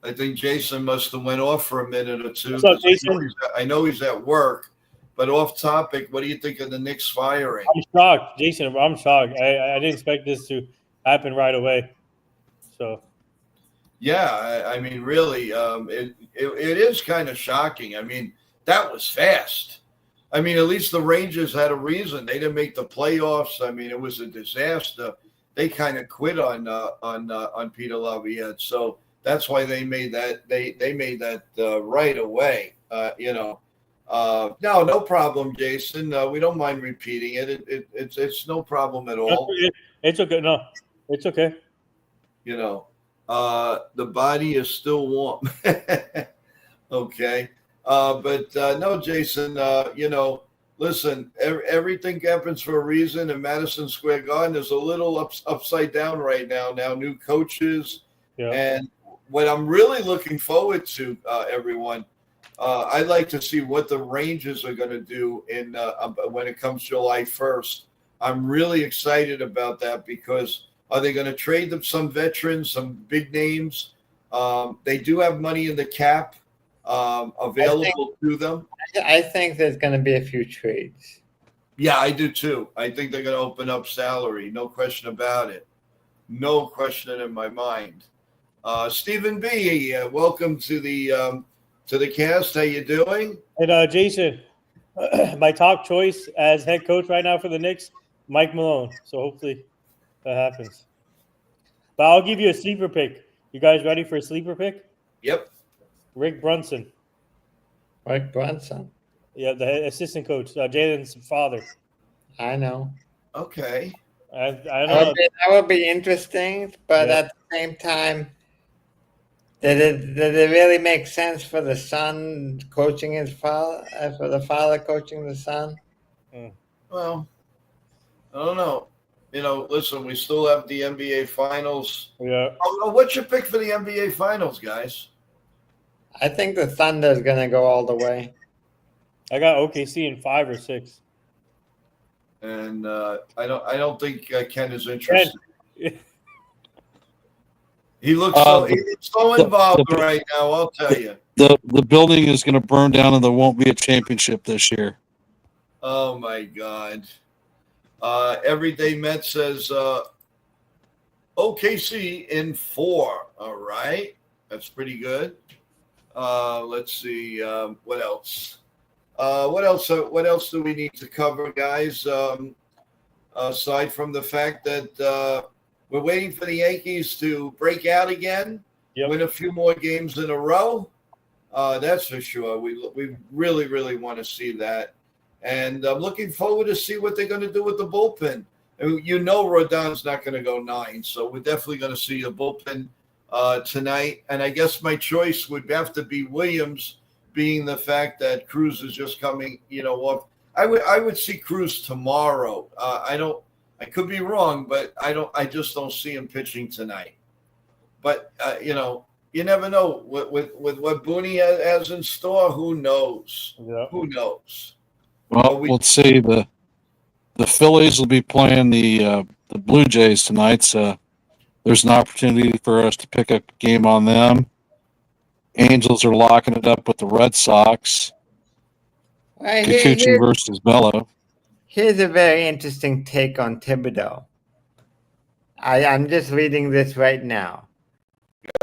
I think Jason must have went off for a minute or two. What's up, Jason? I know he's at work, but off topic, what do you think of the Knicks firing? I'm shocked, Jason. I'm shocked. I didn't expect this to happen right away. So. Yeah, I mean, really, it is kind of shocking. I mean, that was fast. I mean, at least the Rangers had a reason. They didn't make the playoffs. I mean, it was a disaster. They kind of quit on Peter Laviolette. So that's why they made that. They made that right away. No problem, Jason. We don't mind repeating it. It's no problem at all. It's okay. No, it's okay. The body is still warm. Okay. But no, Jason, listen, everything happens for a reason, and Madison Square Garden is a little upside down right now. Now, new coaches. Yeah. And what I'm really looking forward to, everyone, I'd like to see what the Rangers are going to do when it comes July 1st. I'm really excited about that because are they going to trade them some veterans, some big names? They do have money in the cap available to them. I think there's going to be a few trades. Yeah, I do too. I think they're going to open up salary. No question about it. No question in my mind. Stephen B., welcome to the cast. How you doing? And Jason, my top choice as head coach right now for the Knicks, Mike Malone. So hopefully that happens. But I'll give you a sleeper pick. You guys ready for a sleeper pick? Yep. Rick Brunson. Rick Brunson. Yeah, the assistant coach, Jalen's father. I know. Okay. I don't know. That would be interesting, but Yeah. at the same time, did it really make sense for the son coaching his father, for the father coaching the son? Well, I don't know. Listen, we still have the NBA Finals. Yeah. What's your pick for the NBA Finals, guys? I think the Thunder is going to go all the way. I got OKC in 5 or 6. And I don't think Ken is interested. He looks so involved right now. I'll tell you. The building is going to burn down, and there won't be a championship this year. Oh my God! Everyday Met says OKC in 4. All right, that's pretty good. Let's see. What else? What else do we need to cover, guys? Aside from the fact that we're waiting for the Yankees to break out again, win a few more games in a row. That's for sure. We really, really want to see that. And I'm looking forward to see what they're going to do with the bullpen. And you know Rodon's not going to go 9, so we're definitely going to see the bullpen tonight. And I guess my choice would have to be Williams, being the fact that Cruz is just coming, off. I would see Cruz tomorrow. I could be wrong, but I just don't see him pitching tonight. But you never know with what Booney has in store. Who knows? Yeah. Who knows? Well, we'll see. The Phillies will be playing the Blue Jays tonight, so there's an opportunity for us to pick up a game on them. Angels are locking it up with the Red Sox. Kikuchi versus Bello. Here's a very interesting take on Thibodeau. I'm just reading this right now.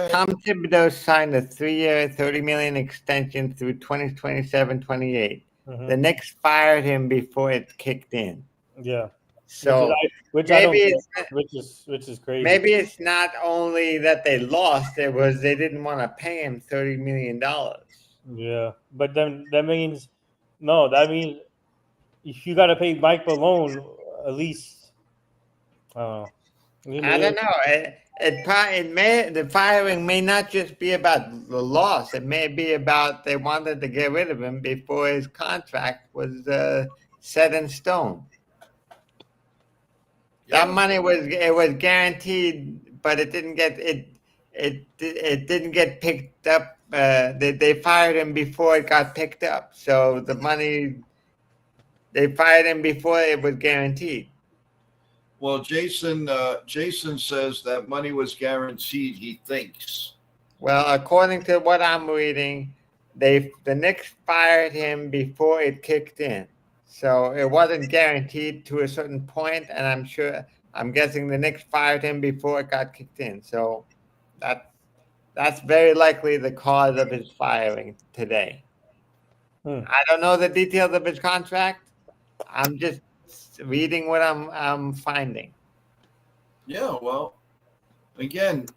Tom Thibodeau signed a 3-year, $30 million extension through 2027-28. Mhm. The Knicks fired him before it kicked in. Yeah. So Which maybe is crazy. maybe it's not only that they lost; it was they didn't want to pay him $30 million. Yeah, but then that means if you got to pay Mike Malone at least. I don't know. The firing may not just be about the loss. It may be about they wanted to get rid of him before his contract was set in stone. That money was guaranteed, but it didn't get didn't get picked up. They fired him before it got picked up. So the money they fired him before it was guaranteed. Well, Jason says that money was guaranteed. He thinks. Well, according to what I'm reading, the Knicks fired him before it kicked in. So it wasn't guaranteed to a certain point, and I'm guessing the Knicks fired him before it got kicked in. So that's very likely the cause of his firing today. I don't know the details of his contract. I'm just reading what I'm finding. Yeah, well, again,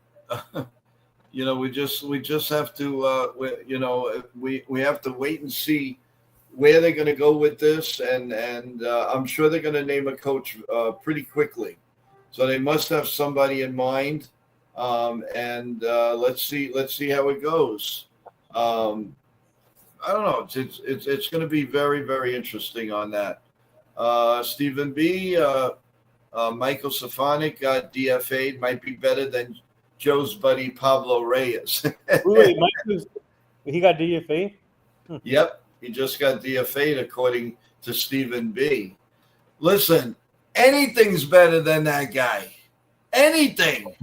we just have to we have to wait and see where they're going to go with this, and I'm sure they're going to name a coach pretty quickly. So they must have somebody in mind, and let's see how it goes. I don't know. It's going to be very, very interesting on that. Stephen B. Michael Stefanik got DFA'd. Might be better than Joe's buddy Pablo Reyes. Wait, he got DFA'd? Yep. He just got DFA'd, according to Stephen B. Listen, anything's better than that guy. Anything.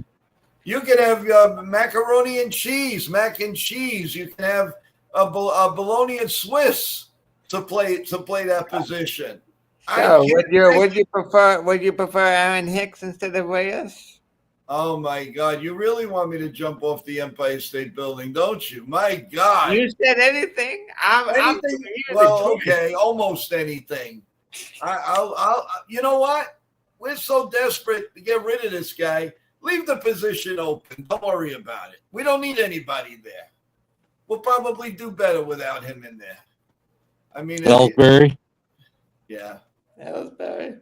You can have macaroni and cheese, mac and cheese. You can have a bologna and Swiss to play that position. So would you prefer Aaron Hicks instead of Reyes? Oh my God! You really want me to jump off the Empire State Building, don't you? My God! You said anything? Anything? Well, okay, almost anything. I'll. You know what? We're so desperate to get rid of this guy. Leave the position open. Don't worry about it. We don't need anybody there. We'll probably do better without him in there. I mean, Ellsbury. Yeah. Ellsbury.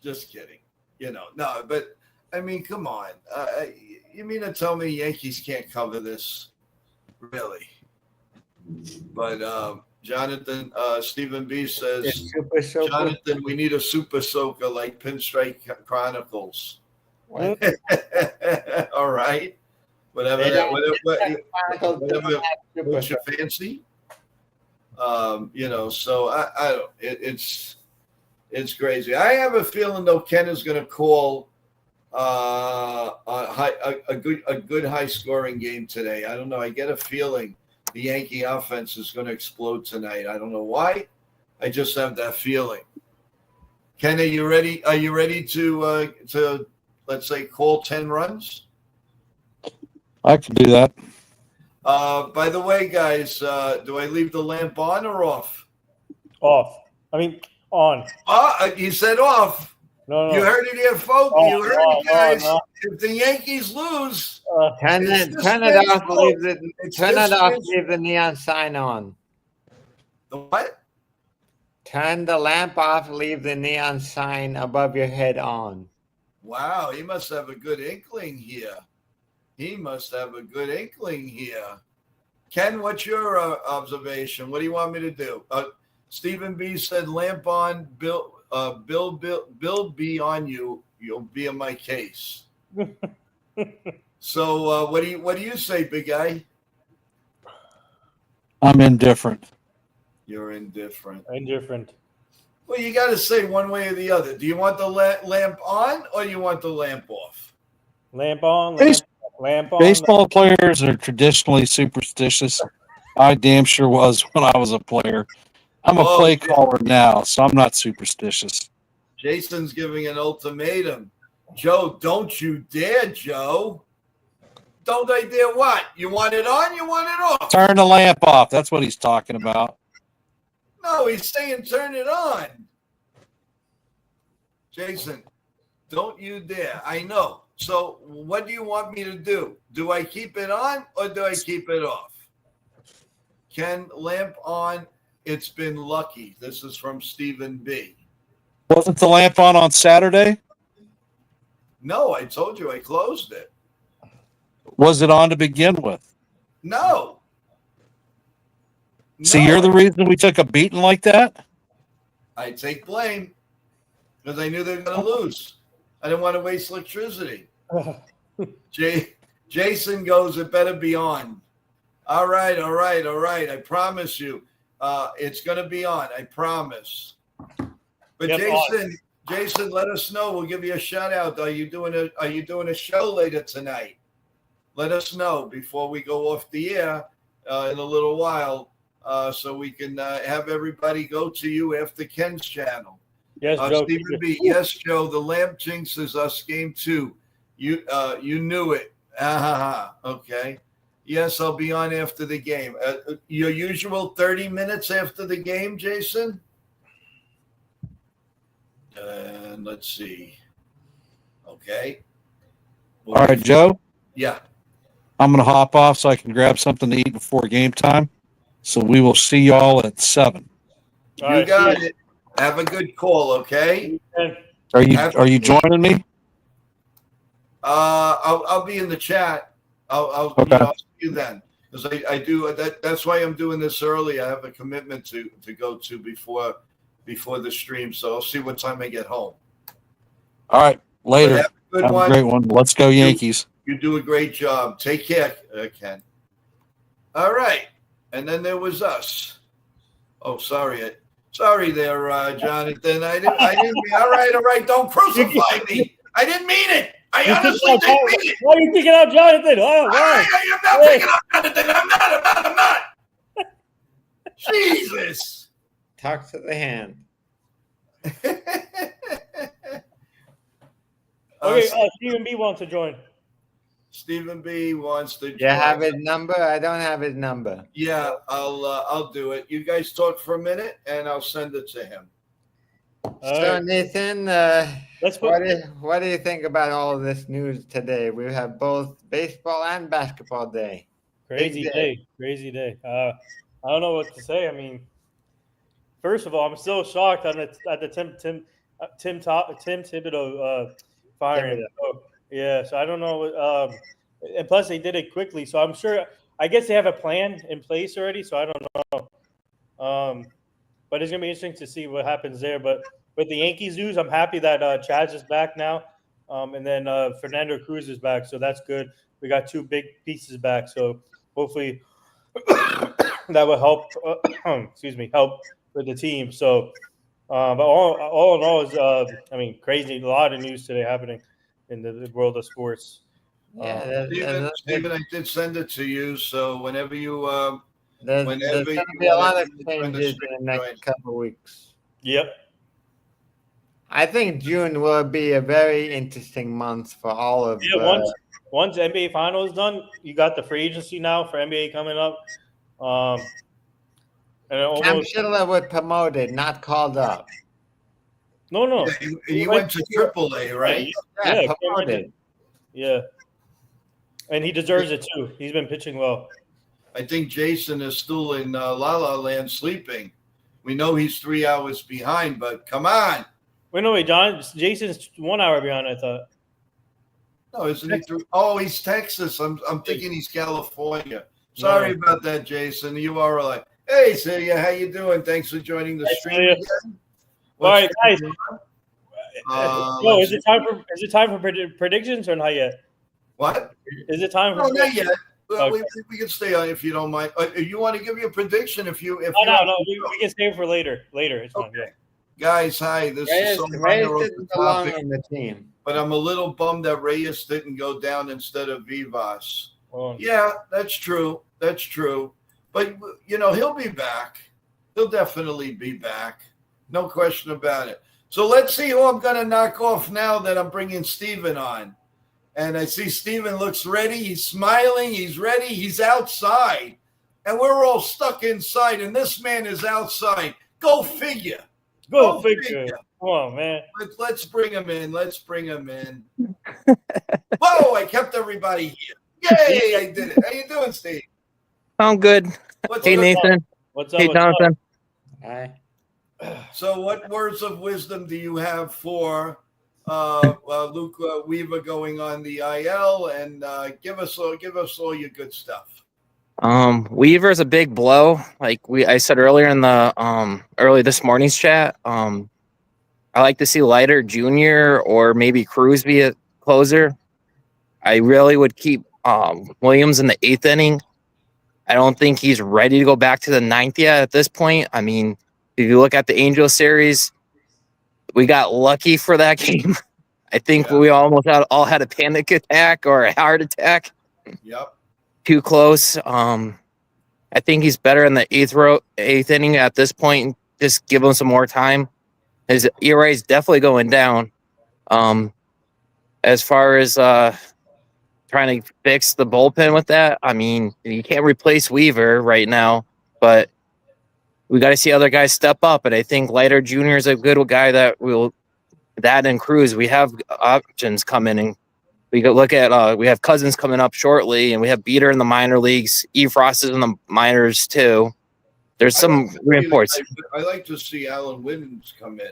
Just kidding. No, but. I mean, come on. You mean to tell me Yankees can't cover this? Really? But Jonathan, Stephen B. says, Jonathan, we need a super soaker like Pinstripe Chronicles. All right. Whatever what's your fancy? So I don't. It's crazy. I have a feeling, though, Ken is going to call a good high scoring game today. I don't know. I get a feeling the Yankee offense is going to explode tonight. I don't know why. I just have that feeling. Ken, are you ready? Are you ready to let's say call 10 runs? I can do that. By the way, guys, do I leave the lamp on or off? Off. I mean, on. You said off. No, You no. heard it here, folks. Oh, You heard oh, it, guys. oh, If the Yankees lose, Turn It's it, turn it just off. baseball. Leave the It's turn just it off. baseball. Leave the neon sign on. the what? Turn the lamp off. Leave the neon sign above your head on. Wow, he must have a good inkling here. Ken, what's your observation? What do you want me to do? Stephen B said, "Lamp on, Bill. Bill be on you. You'll be in my case." So, what do you say, big guy? I'm indifferent. You're indifferent. Indifferent. Well, you got to say one way or the other. Do you want the lamp on or you want the lamp off? Lamp on. Base- Lamp on. Baseball players are traditionally superstitious. I damn sure was when I was a player. I'm a Oh, play yeah. caller now, so I'm not superstitious. Jason's giving an ultimatum. Joe, don't you dare, Joe. Don't I dare what? You want it on, you want it off. Turn the lamp off. That's what he's talking about. No, he's saying turn it on. Jason, don't you dare. I know. So what do you want me to do? Do I keep it on or do I keep it off? Ken, lamp on. It's been lucky. This is from Stephen B. Wasn't the lamp on Saturday? No, I told you I closed it. Was it on to begin with? No. See, you're the reason we took a beating like that? I take blame because I knew they were going to lose. I didn't want to waste electricity. Jason goes, it better be on. All right. I promise you, it's going to be on. I promise. But Yep, Jason, let us know. We'll give you a shout out. Are you doing a show later tonight? Let us know before we go off the air in a little while, so we can have everybody go to you after Ken's channel. Yes, Joe. Stephen B. Yes, Joe. The lamp jinxes us game 2. You knew it. Okay. Yes, I'll be on after the game. Your usual 30 minutes after the game, Jason? And let's see. Okay. All right, Joe. Yeah. I'm going to hop off so I can grab something to eat before game time. So we will see y'all at 7. All You right, got see it. Have a good call, okay? you. Are you joining me? I'll be in the chat. I'll Okay. I'll see you then. Because I do that's why I'm doing this early. I have a commitment to go to before the stream. So I'll see what time I get home. All right, But later. have a good Have a one. great one. Let's go Yankees. You do a great job. Take care, Ken. All right. And then there was us. Oh, sorry. Sorry there, Jonathan. I didn't mean, all right. Don't crucify me. I didn't mean it. I honestly didn't mean it. Why are you picking out Jonathan? Oh, why? I'm not picking on Jonathan. I'm not. Jesus. Talk to the hand. Okay, Stephen B wants to join. Stephen B wants to You have his number? I don't have his number. Yeah, I'll do it. You guys talk for a minute, and I'll send it to him. All So right. Nathan, Let's put. what do you think about all of this news today? We have both baseball and basketball day. Crazy Big day. Crazy day. I don't know what to say. I mean, first of all, I'm still shocked at the Tim Thibodeau firing. So, yeah, so I don't know. And plus, they did it quickly, so I'm sure. I guess they have a plan in place already, so I don't know. But it's gonna be interesting to see what happens there. But with the Yankees news, I'm happy that Chaz is back now, and then Fernando Cruz is back, so that's good. We got 2 big pieces back, so hopefully that will help. Help with the team. So, but all in all, is crazy. A lot of news today happening in the world of sports. Yeah, Stephen, I did send it to you, so whenever you there's whenever going to you be a lot wanna of join the changes stream, in the next join. couple of weeks. Yep. I think June will be a very interesting month for all of Yeah, once NBA Finals done, you got the free agency now for NBA coming up. And it Cam almost Schiller was promoted, not called up. no. Yeah, he went to AAA, right? Yeah, Yeah, promoted. Yeah, and he deserves it too. He's been pitching well. I think Jason is still in La La Land sleeping. We know he's 3 hours behind, but come on. Wait, John. Jason's 1 hour behind. I thought. No, isn't he through? Oh, he's Texas. I'm thinking he's California. Sorry about that, Jason. You are like, hey, Celia, how you doing? Thanks for joining the stream Celia. again. All right, guys. Let's Is it time for predictions or not yet? What? Is it time for? No, not yet. Well, Okay. we can stay on if you don't mind. You want to give me a prediction? No. We can save it for later. It's fine. Yeah. Guys, hi. This is so Reyes minor of the didn't belong topic, on the team. but I'm a little bummed that Reyes didn't go down instead of Vivas. Well, Yeah, that's true. That's true. But, he'll be back. He'll definitely be back. No question about it. So let's see who I'm going to knock off now that I'm bringing Steven on. And I see Steven looks ready. He's smiling. He's ready. He's outside. And we're all stuck inside. And this man is outside. Go figure. Go figure. Come on, man. Let's bring him in. Let's bring him in. Whoa, I kept everybody here. Yay, I did it. How you doing, Steve? I'm good. What's Hey, up? Nathan. What's up? Hey, what's up? Jonathan. Right? So what words of wisdom do you have for Luke Weaver going on the IL? And give us all your good stuff. Weaver's a big blow. Like I said earlier in the early this morning's chat. I like to see Leiter Jr. or maybe Cruz be a closer. I really would keep Williams in the 8th inning. I don't think he's ready to go back to the 9th yet at this point. I mean, if you look at the Angel series, we got lucky for that game. I think we almost all had a panic attack or a heart attack. Yep. Too close. I think he's better in the 8th inning at this point. Just give him some more time. His ERA is definitely going down. As far as trying to fix the bullpen with that, I mean, you can't replace Weaver right now, but we got to see other guys step up. And I think Leiter Jr. is a good guy that and Cruz, we have options coming, and we could look at we have Cousins coming up shortly, and we have Beater in the minor leagues. Frost is in the minors too. There's some reports. I like to see Alan Williams come in.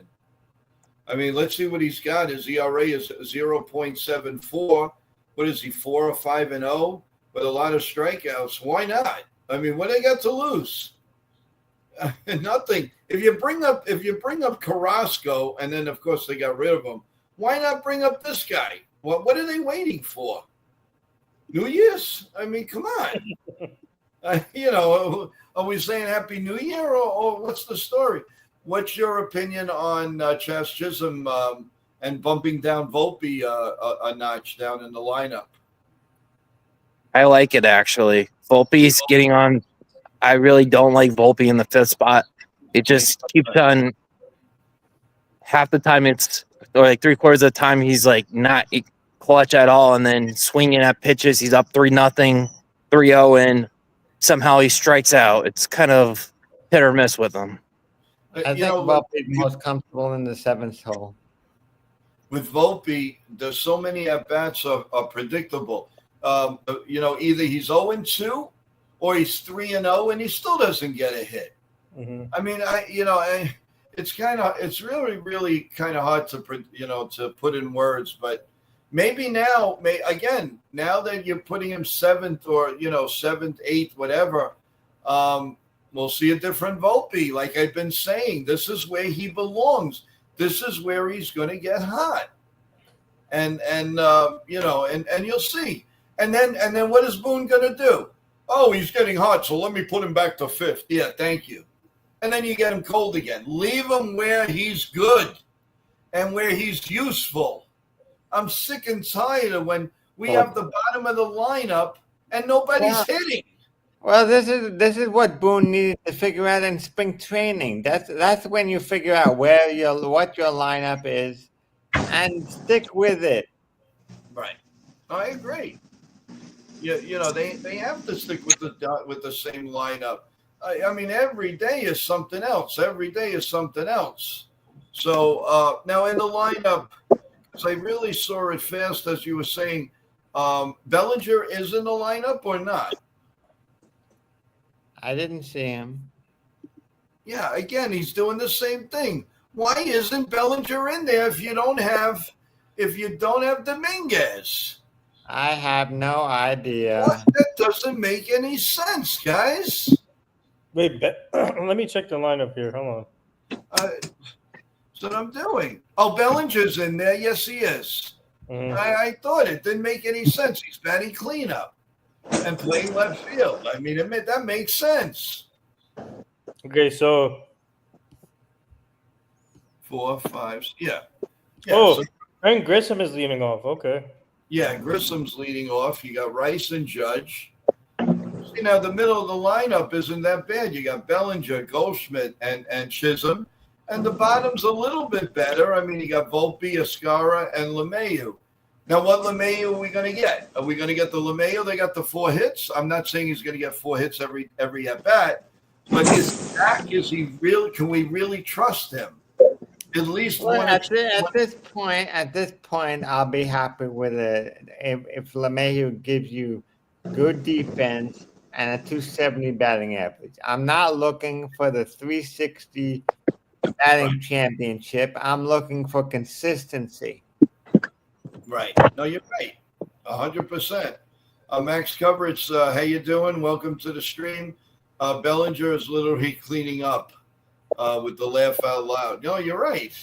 I mean, let's see what he's got. His ERA is 0.74. What is he, 4 or 5-0 with a lot of strikeouts? Why not? I mean, what they got to lose? Nothing. If you bring up Carrasco, and then of course they got rid of him, why not bring up this guy? What are they waiting for? New Year's? I mean, come on. Are we saying Happy New Year, or what's the story? What's your opinion on Chas Chisholm and bumping down Volpe a notch down in the lineup? I like it, actually. Volpe's getting on. I really don't like Volpe in the 5th spot. It just keeps on. Half the time or like 3/4 of the time he's like not clutch at all, and then swinging at pitches. He's up 3-0, 3-0, and somehow he strikes out. It's kind of hit or miss with him. I think Volpe's most comfortable in the 7th hole. With Volpe, there's so many at bats are predictable. Either he's 0-2 or he's 3-0, and he still doesn't get a hit. Mm-hmm. I mean, it's really, really kind of hard to put in words, but maybe now that you're putting him 7th or 7th, 8th, whatever, we'll see a different Volpe. Like I've been saying, this is where he belongs. This is where he's going to get hot, and you'll see. And then what is Boone going to do? Oh, he's getting hot, so let me put him back to 5th. Yeah, thank you. And then you get him cold again. Leave him where he's good and where he's useful. I'm sick and tired of when we have the bottom of the lineup and nobody's hitting. Well, this is what Boone needed to figure out in spring training. That's when you figure out what your lineup is and stick with it. Right. I agree. They have to stick with the same lineup. I mean, every day is something else. Every day is something else. So now in the lineup, because I really saw it fast, as you were saying, Bellinger is in the lineup or not? I didn't see him. Yeah, again, he's doing the same thing. Why isn't Bellinger in there if you don't have Dominguez? I have no idea. What? That doesn't make any sense, guys. Wait, let me check the lineup here. Hold on. That's what I'm doing. Oh, Bellinger's in there. Yes, he is. Mhm. I thought it didn't make any sense. He's batting cleanup and playing left field. I mean, that makes sense. Okay, so 4, 5, yeah. oh, So, Frank Grissom is leading off. Okay. yeah, Grissom's leading off. You got Rice and Judge. See, now the middle of the lineup isn't that bad. You got Bellinger, Goldschmidt, and Chisholm. And the bottom's a little bit better. I mean, you got Volpe, Escara, and LeMahieu. Now, what LeMahieu are we going to get? Are we going to get the LeMahieu? They got the 4 hits. I'm not saying he's going to get 4 hits every at bat, but his back, is he really? Can we really trust him? At least Well, one. at this point, I'll be happy with it if LeMahieu gives you good defense and a 270 batting average. I'm not looking for the 360 batting championship. I'm looking for consistency. Right. No, you're right. 100%. Max Coverage, how you doing? Welcome to the stream. Bellinger is literally cleaning up with the laugh out loud. No, you're right.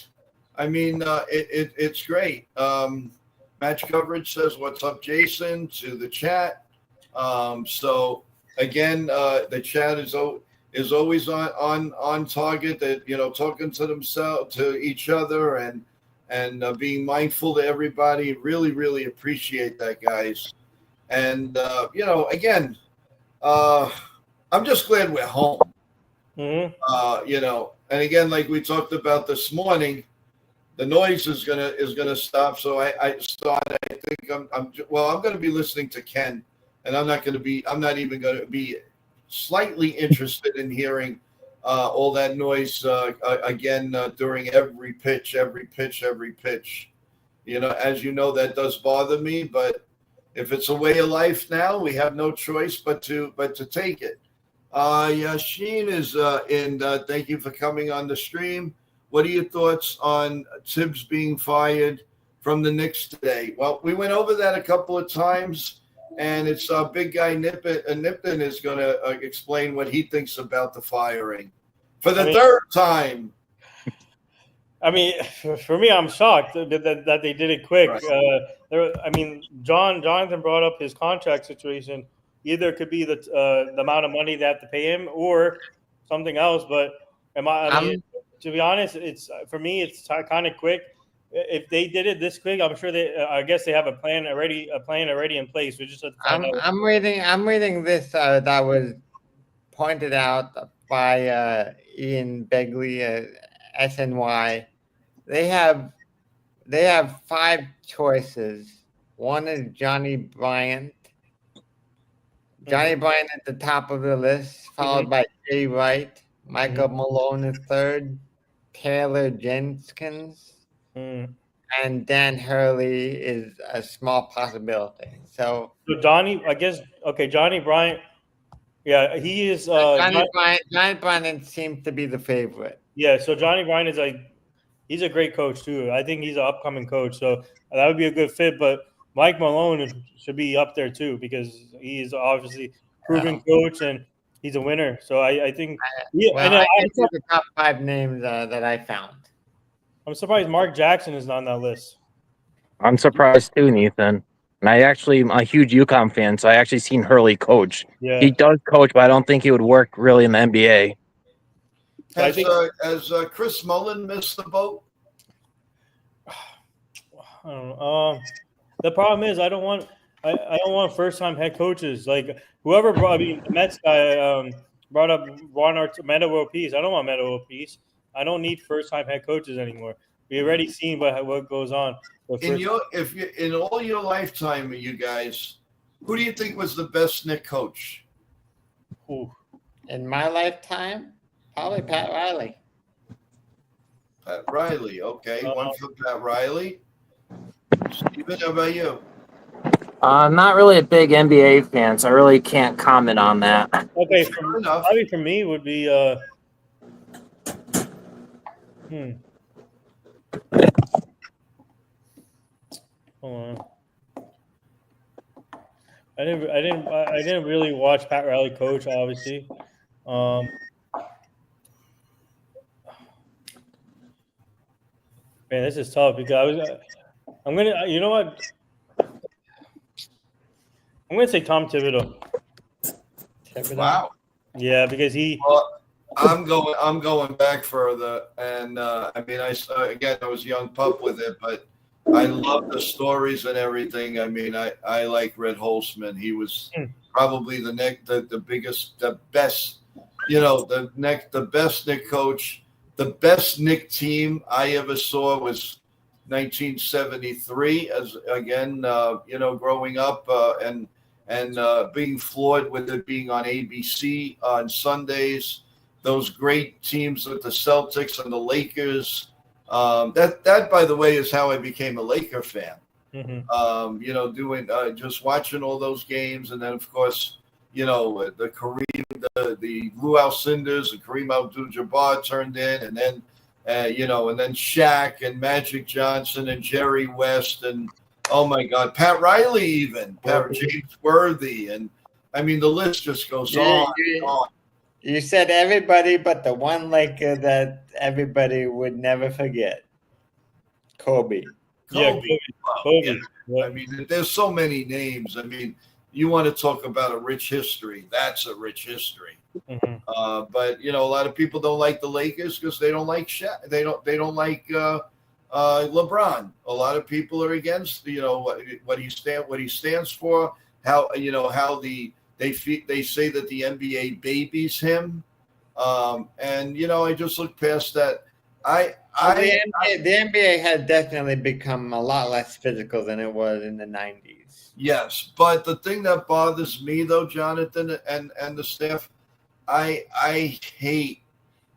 I mean, it's great. Match Coverage says, "What's up, Jason?" to the chat. So again, the chat is always on target. That talking to themselves, to each other, and being mindful to everybody. Really, really appreciate that, guys. And again, I'm just glad we're home. Mm-hmm. And again, like we talked about this morning, the noise is gonna stop. So I think I'm going to be listening to Ken, and I'm not even going to be slightly interested in hearing all that noise again during every pitch. As you know, that does bother me, but if it's a way of life now, we have no choice but to take it. Yashin is in. Thank you for coming on the stream. What are your thoughts on Tibbs being fired from the Knicks today? Well, we went over that a couple of times, and it's big guy Nipton is going to explain what he thinks about the firing for the third time. I mean, for me, I'm shocked that they did it quick. Right. Jonathan brought up his contract situation. Either it could be the amount of money they have to pay him, or something else. But to be honest, it's for me, it's kind of quick. If they did it this quick, I'm sure I guess they have a plan already in place. We just have to find out. I'm reading this that was pointed out by Ian Begley, SNY. They have 5 choices. One is Johnny Bryant. Johnny Bryant at the top of the list, followed by Jay Wright. Michael Malone is third. Taylor Jenkins. And Dan Hurley is a small possibility. So Johnny Bryant. Yeah, he is. Johnny Bryant seems to be the favorite. Yeah, so Johnny Bryant he's a great coach too. I think he's an upcoming coach, so that would be a good fit. But Mike Malone should be up there too because he's obviously proven coach and he's a winner. So I think. I can see the top 5 names that I found. I'm surprised Mark Jackson is not on that list. I'm surprised too, Nathan. And I'm a huge UConn fan, so I actually seen Hurley coach. Yeah. He does coach, but I don't think he would work really in the NBA. Has Chris Mullin missed the boat? I don't know. The problem is I don't want first time head coaches like whoever brought. I mean, the Mets guy brought up Meadow World Peace. I don't want Meadow World Peace. I don't need first time head coaches anymore. We already seen what goes on. In all your lifetime, you guys, who do you think was the best Nick coach? Ooh. In my lifetime, probably Pat Riley. Pat Riley. Okay, one for Pat Riley. Steven, how about you? I'm not really a big NBA fan, so I really can't comment on that. Okay, Fair enough. probably for me would be Hold on. I didn't really watch Pat Riley coach, obviously. Man, this is tough because I'm gonna, you know what? I'm gonna say Tom Thibodeau. Wow. Yeah, because he. Well, I'm going back further, and I mean, I was a young pup with it, but I love the stories and everything. I mean, I like Red Holzman. He was probably the biggest, the best, the best Nick coach. The best Nick team I ever saw was 1973. As again, growing up and being floored with it being on ABC on Sundays. Those great teams with the Celtics and the Lakers. That by the way is how I became a Laker fan. Doing just watching all those games, and then of course, the Kareem, the Lou Alcindors and Kareem Abdul-Jabbar turned in, and then and then Shaq and Magic Johnson and Jerry West and oh my God, Pat Riley even, James Worthy, and I mean the list just goes on and on. You said everybody, but the one Laker that everybody would never forget, Kobe. Yeah, Kobe. Yeah. I mean, there's so many names. I mean, you want to talk about a rich history. That's a rich history. But a lot of people don't like the Lakers because they don't like Shaq. They don't like LeBron. A lot of people are against what he stands for. How they say that the NBA babies him, and I just look past that. The NBA has definitely become a lot less physical than it was in the 90s. Yes, but the thing that bothers me though, Jonathan and the staff, I hate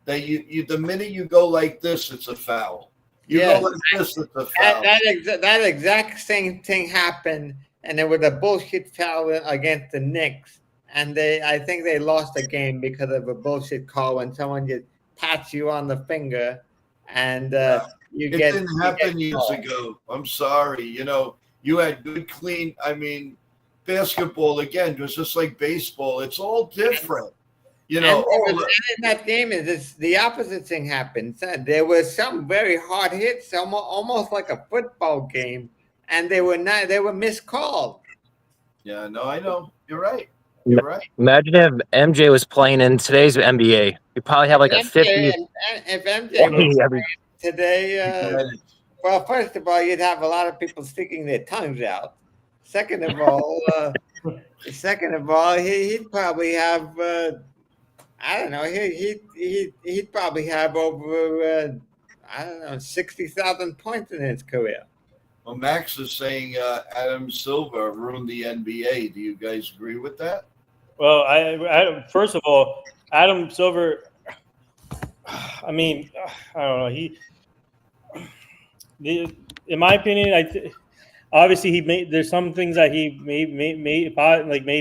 that you the minute you go like this, it's a foul. You go like this, it's a foul. That exact same thing happened, and it was a bullshit foul against the Knicks, and I think they lost the game because of a bullshit call when someone just pats you on the finger, and it didn't happen years ago. I'm sorry. You had good, clean. I mean, basketball again was just like baseball. It's all different. And in that game, the opposite thing happened. There was some very hard hits, almost like a football game, and they were miscalled. Yeah, no, I know. You're right. You're right. Imagine if MJ was playing in today's NBA. He'd probably have like a 50. If MJ was playing today, well, first of all, you'd have a lot of people sticking their tongues out. Second of all, he'd probably have. I don't know. He'd probably have over 60,000 points in his career. Well, Max is saying Adam Silver ruined the NBA. Do you guys agree with that? Well, I first of all, Adam Silver. I mean, I don't know. In my opinion, obviously he made. There's some things that he made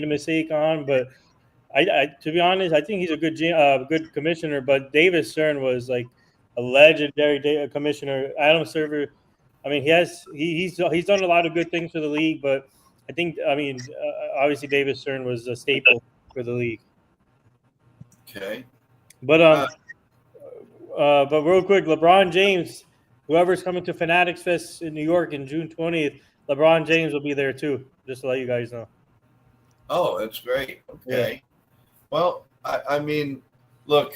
a mistake on, but. To be honest, I think he's a good commissioner. But Davis Stern was like a legendary commissioner. Adam Silver, I mean, he's done a lot of good things for the league. But I think, obviously Davis Stern was a staple for the league. Okay. But real quick, LeBron James, whoever's coming to Fanatics Fest in New York in June 20th, LeBron James will be there too. Just to let you guys know. Oh, that's great. Okay. Yeah. Well, I mean, look,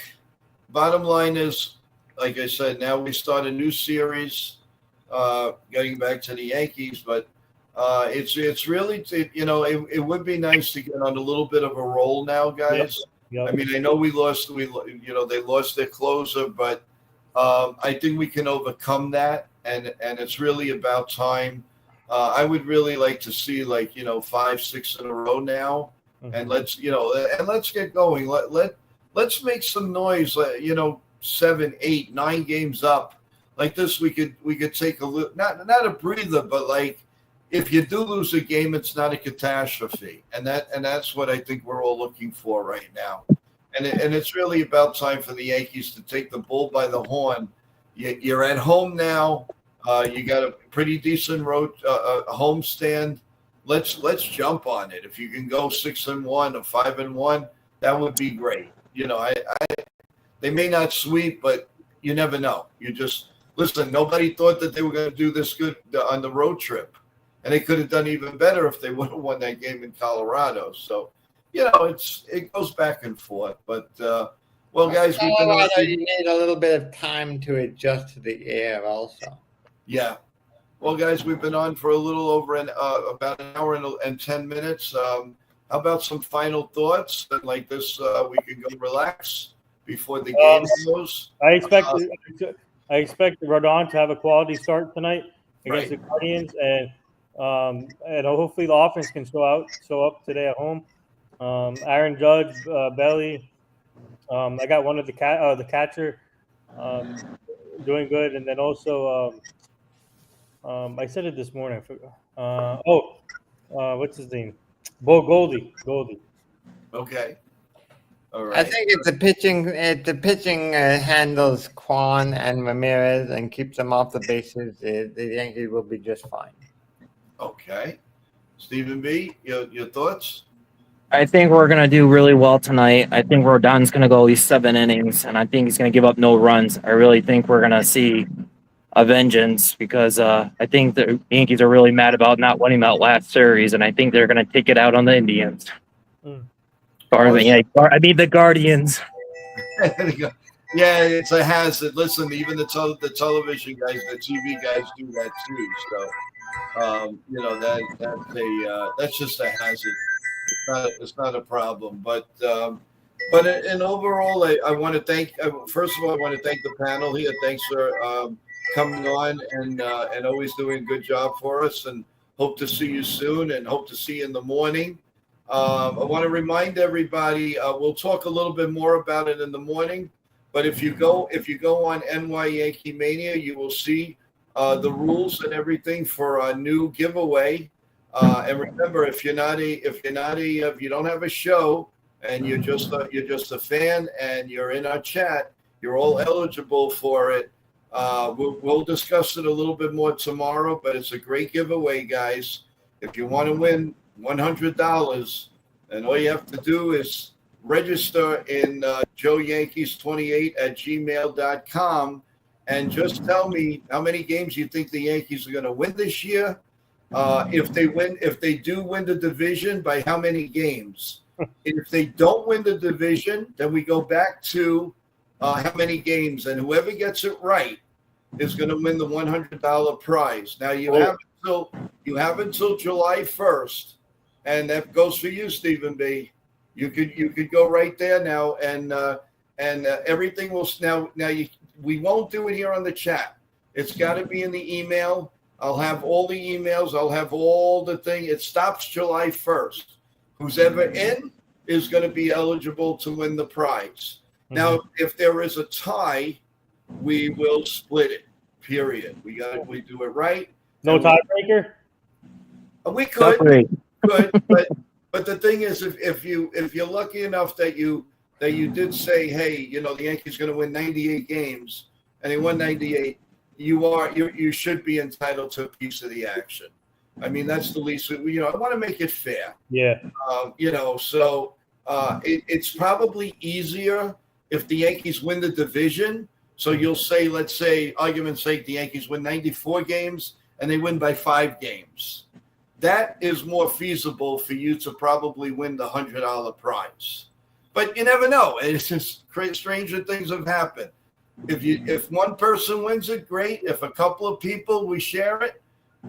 bottom line is, like I said, now we start a new series, getting back to the Yankees, but it's really, it would be nice to get on a little bit of a roll now, guys. Yep. I mean, I know they lost their closer, but I think we can overcome that, and it's really about time. I would really like to see 5, 6 in a row now, and let's get going. Let's make some noise. 7, 8, 9 games up like this. We could take a little, not a breather, but if you do lose a game, it's not a catastrophe, and that's what I think we're all looking for right now. And it's really about time for the Yankees to take the bull by the horn. You're at home now. You got a pretty decent road home stand. Let's jump on it. If you can go 6-1 or 5-1, that would be great. They may not sweep, but you never know. You just listen. Nobody thought that they were going to do this good on the road trip, and they could have done even better if they would have won that game in Colorado. So. It goes back and forth, but guys, you need a little bit of time to adjust to the air, also. Yeah, well, guys, we've been on for a little over about an hour and 10 minutes. How about some final thoughts? And like this, we can go relax before the game goes. I expect Rodon to have a quality start tonight against the Guardians, and hopefully the offense can show up today at home. Aaron Judge, Belly. I got one of the catcher doing good, and then also I said it this morning. What's his name? Goldie. Okay. All right. I think if the pitching handles Kwan and Ramirez and keeps them off the bases, the Yankees will be just fine. Okay. Stephen B., your thoughts? I think we're going to do really well tonight. I think Rodon's going to go at least 7 innings, and I think he's going to give up no runs. I really think we're going to see a vengeance because I think the Yankees are really mad about not winning that last series, and I think they're going to take it out on the Indians. The Guardians. Yeah, it's a hazard. Listen, even the television guys, the TV guys do that too. So, that's just a hazard. It's not a problem, but in overall, I want to thank. First of all, I want to thank the panel here. Thanks for coming on and always doing a good job for us. And hope to see you soon. And hope to see you in the morning. I want to remind everybody. We'll talk a little bit more about it in the morning. But if you go on NY Yankee Mania, you will see the rules and everything for a new giveaway. And remember, if you don't have a show and you're just a fan and you're in our chat, you're all eligible for it. We'll discuss it a little bit more tomorrow, but it's a great giveaway, guys. If you want to win $100, then all you have to do is register in joeyankees28@gmail.com and just tell me how many games you think the Yankees are going to win this year. If they do win the division, by how many games? If they don't win the division, then we go back to how many games, and whoever gets it right is going to win the $100 prize. Now you have until July 1st, and that goes for you, Stephen B. You could go right there now, and everything will we won't do it here on the chat. It's got to be in the email. I'll have all the emails. I'll have all the thing. It stops July 1st. Who's ever in is going to be eligible to win the prize. Mm-hmm. Now, if there is a tie, we will split it. Period. We do it right. No tiebreaker. We could, but the thing is, if you're lucky enough that you did say, hey, the Yankees going to win 98 games, and they won 98. You should be entitled to a piece of the action. I mean, that's the least. I want to make it fair. Yeah. It's probably easier if the Yankees win the division. So you'll say, let's say, argument's sake, the Yankees win 94 games and they win by 5 games. That is more feasible for you to probably win the $100 prize. But you never know. It's just stranger things have happened. If one person wins it, great. If a couple of people, we share it,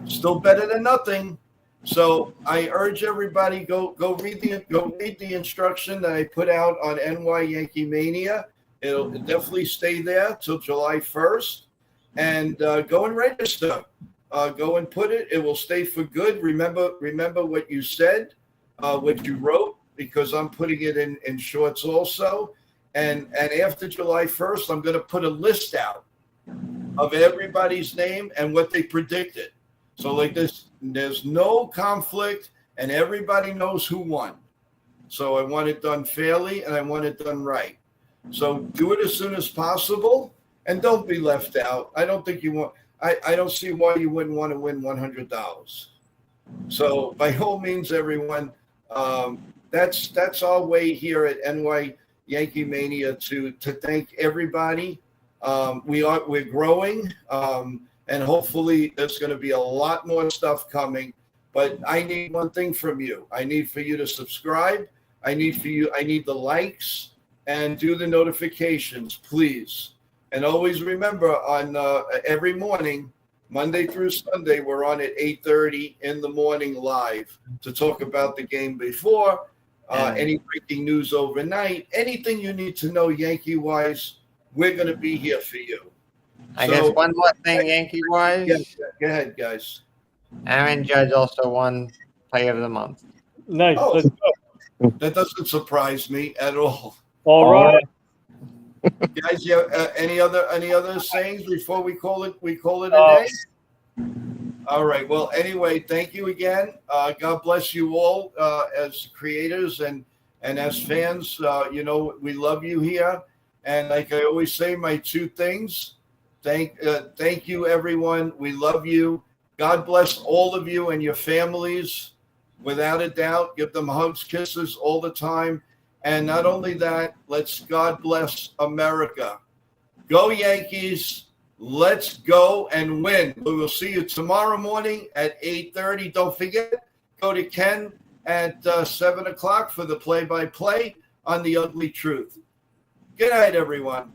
still better than nothing. So I urge everybody go read the instruction that I put out on NY Yankee Mania. It'll definitely stay there till July 1st. And go and register. Go and put it. It will stay for good. Remember what you said, what you wrote, because I'm putting it in shorts also. And after July 1st, I'm going to put a list out of everybody's name and what they predicted. So like this, there's no conflict and everybody knows who won. So I want it done fairly and I want it done right. So do it as soon as possible and don't be left out. I don't think you want, I don't see why you wouldn't want to win $100. So by all means, everyone, that's our way here at NY Yankee Mania to thank everybody. We're growing, and hopefully there's going to be a lot more stuff coming. But I need one thing from you. I need for you to subscribe. I need the likes and do the notifications, please. And always remember on every morning, Monday through Sunday, we're on at 8:30 in the morning live to talk about the game before, any breaking news overnight, anything you need to know Yankee-wise, we're going to be here for you. I guess one more thing, Yankee-wise. Yeah, go ahead, guys. Aaron Judge also won Player of the Month. Nice. Oh. Let's go. That doesn't surprise me at all. All right. Guys, you have, any other sayings before we call it a day? All right. Well, anyway, thank you again. God bless you all as creators and as fans. We love you here. And like I always say, my two things. Thank you, everyone. We love you. God bless all of you and your families. Without a doubt, give them hugs, kisses all the time. And not only that, let's God bless America. Go Yankees. Let's go and win. We will see you tomorrow morning at 8:30. Don't forget, go to Ken at 7 o'clock for the play-by-play on The Ugly Truth. Good night, everyone.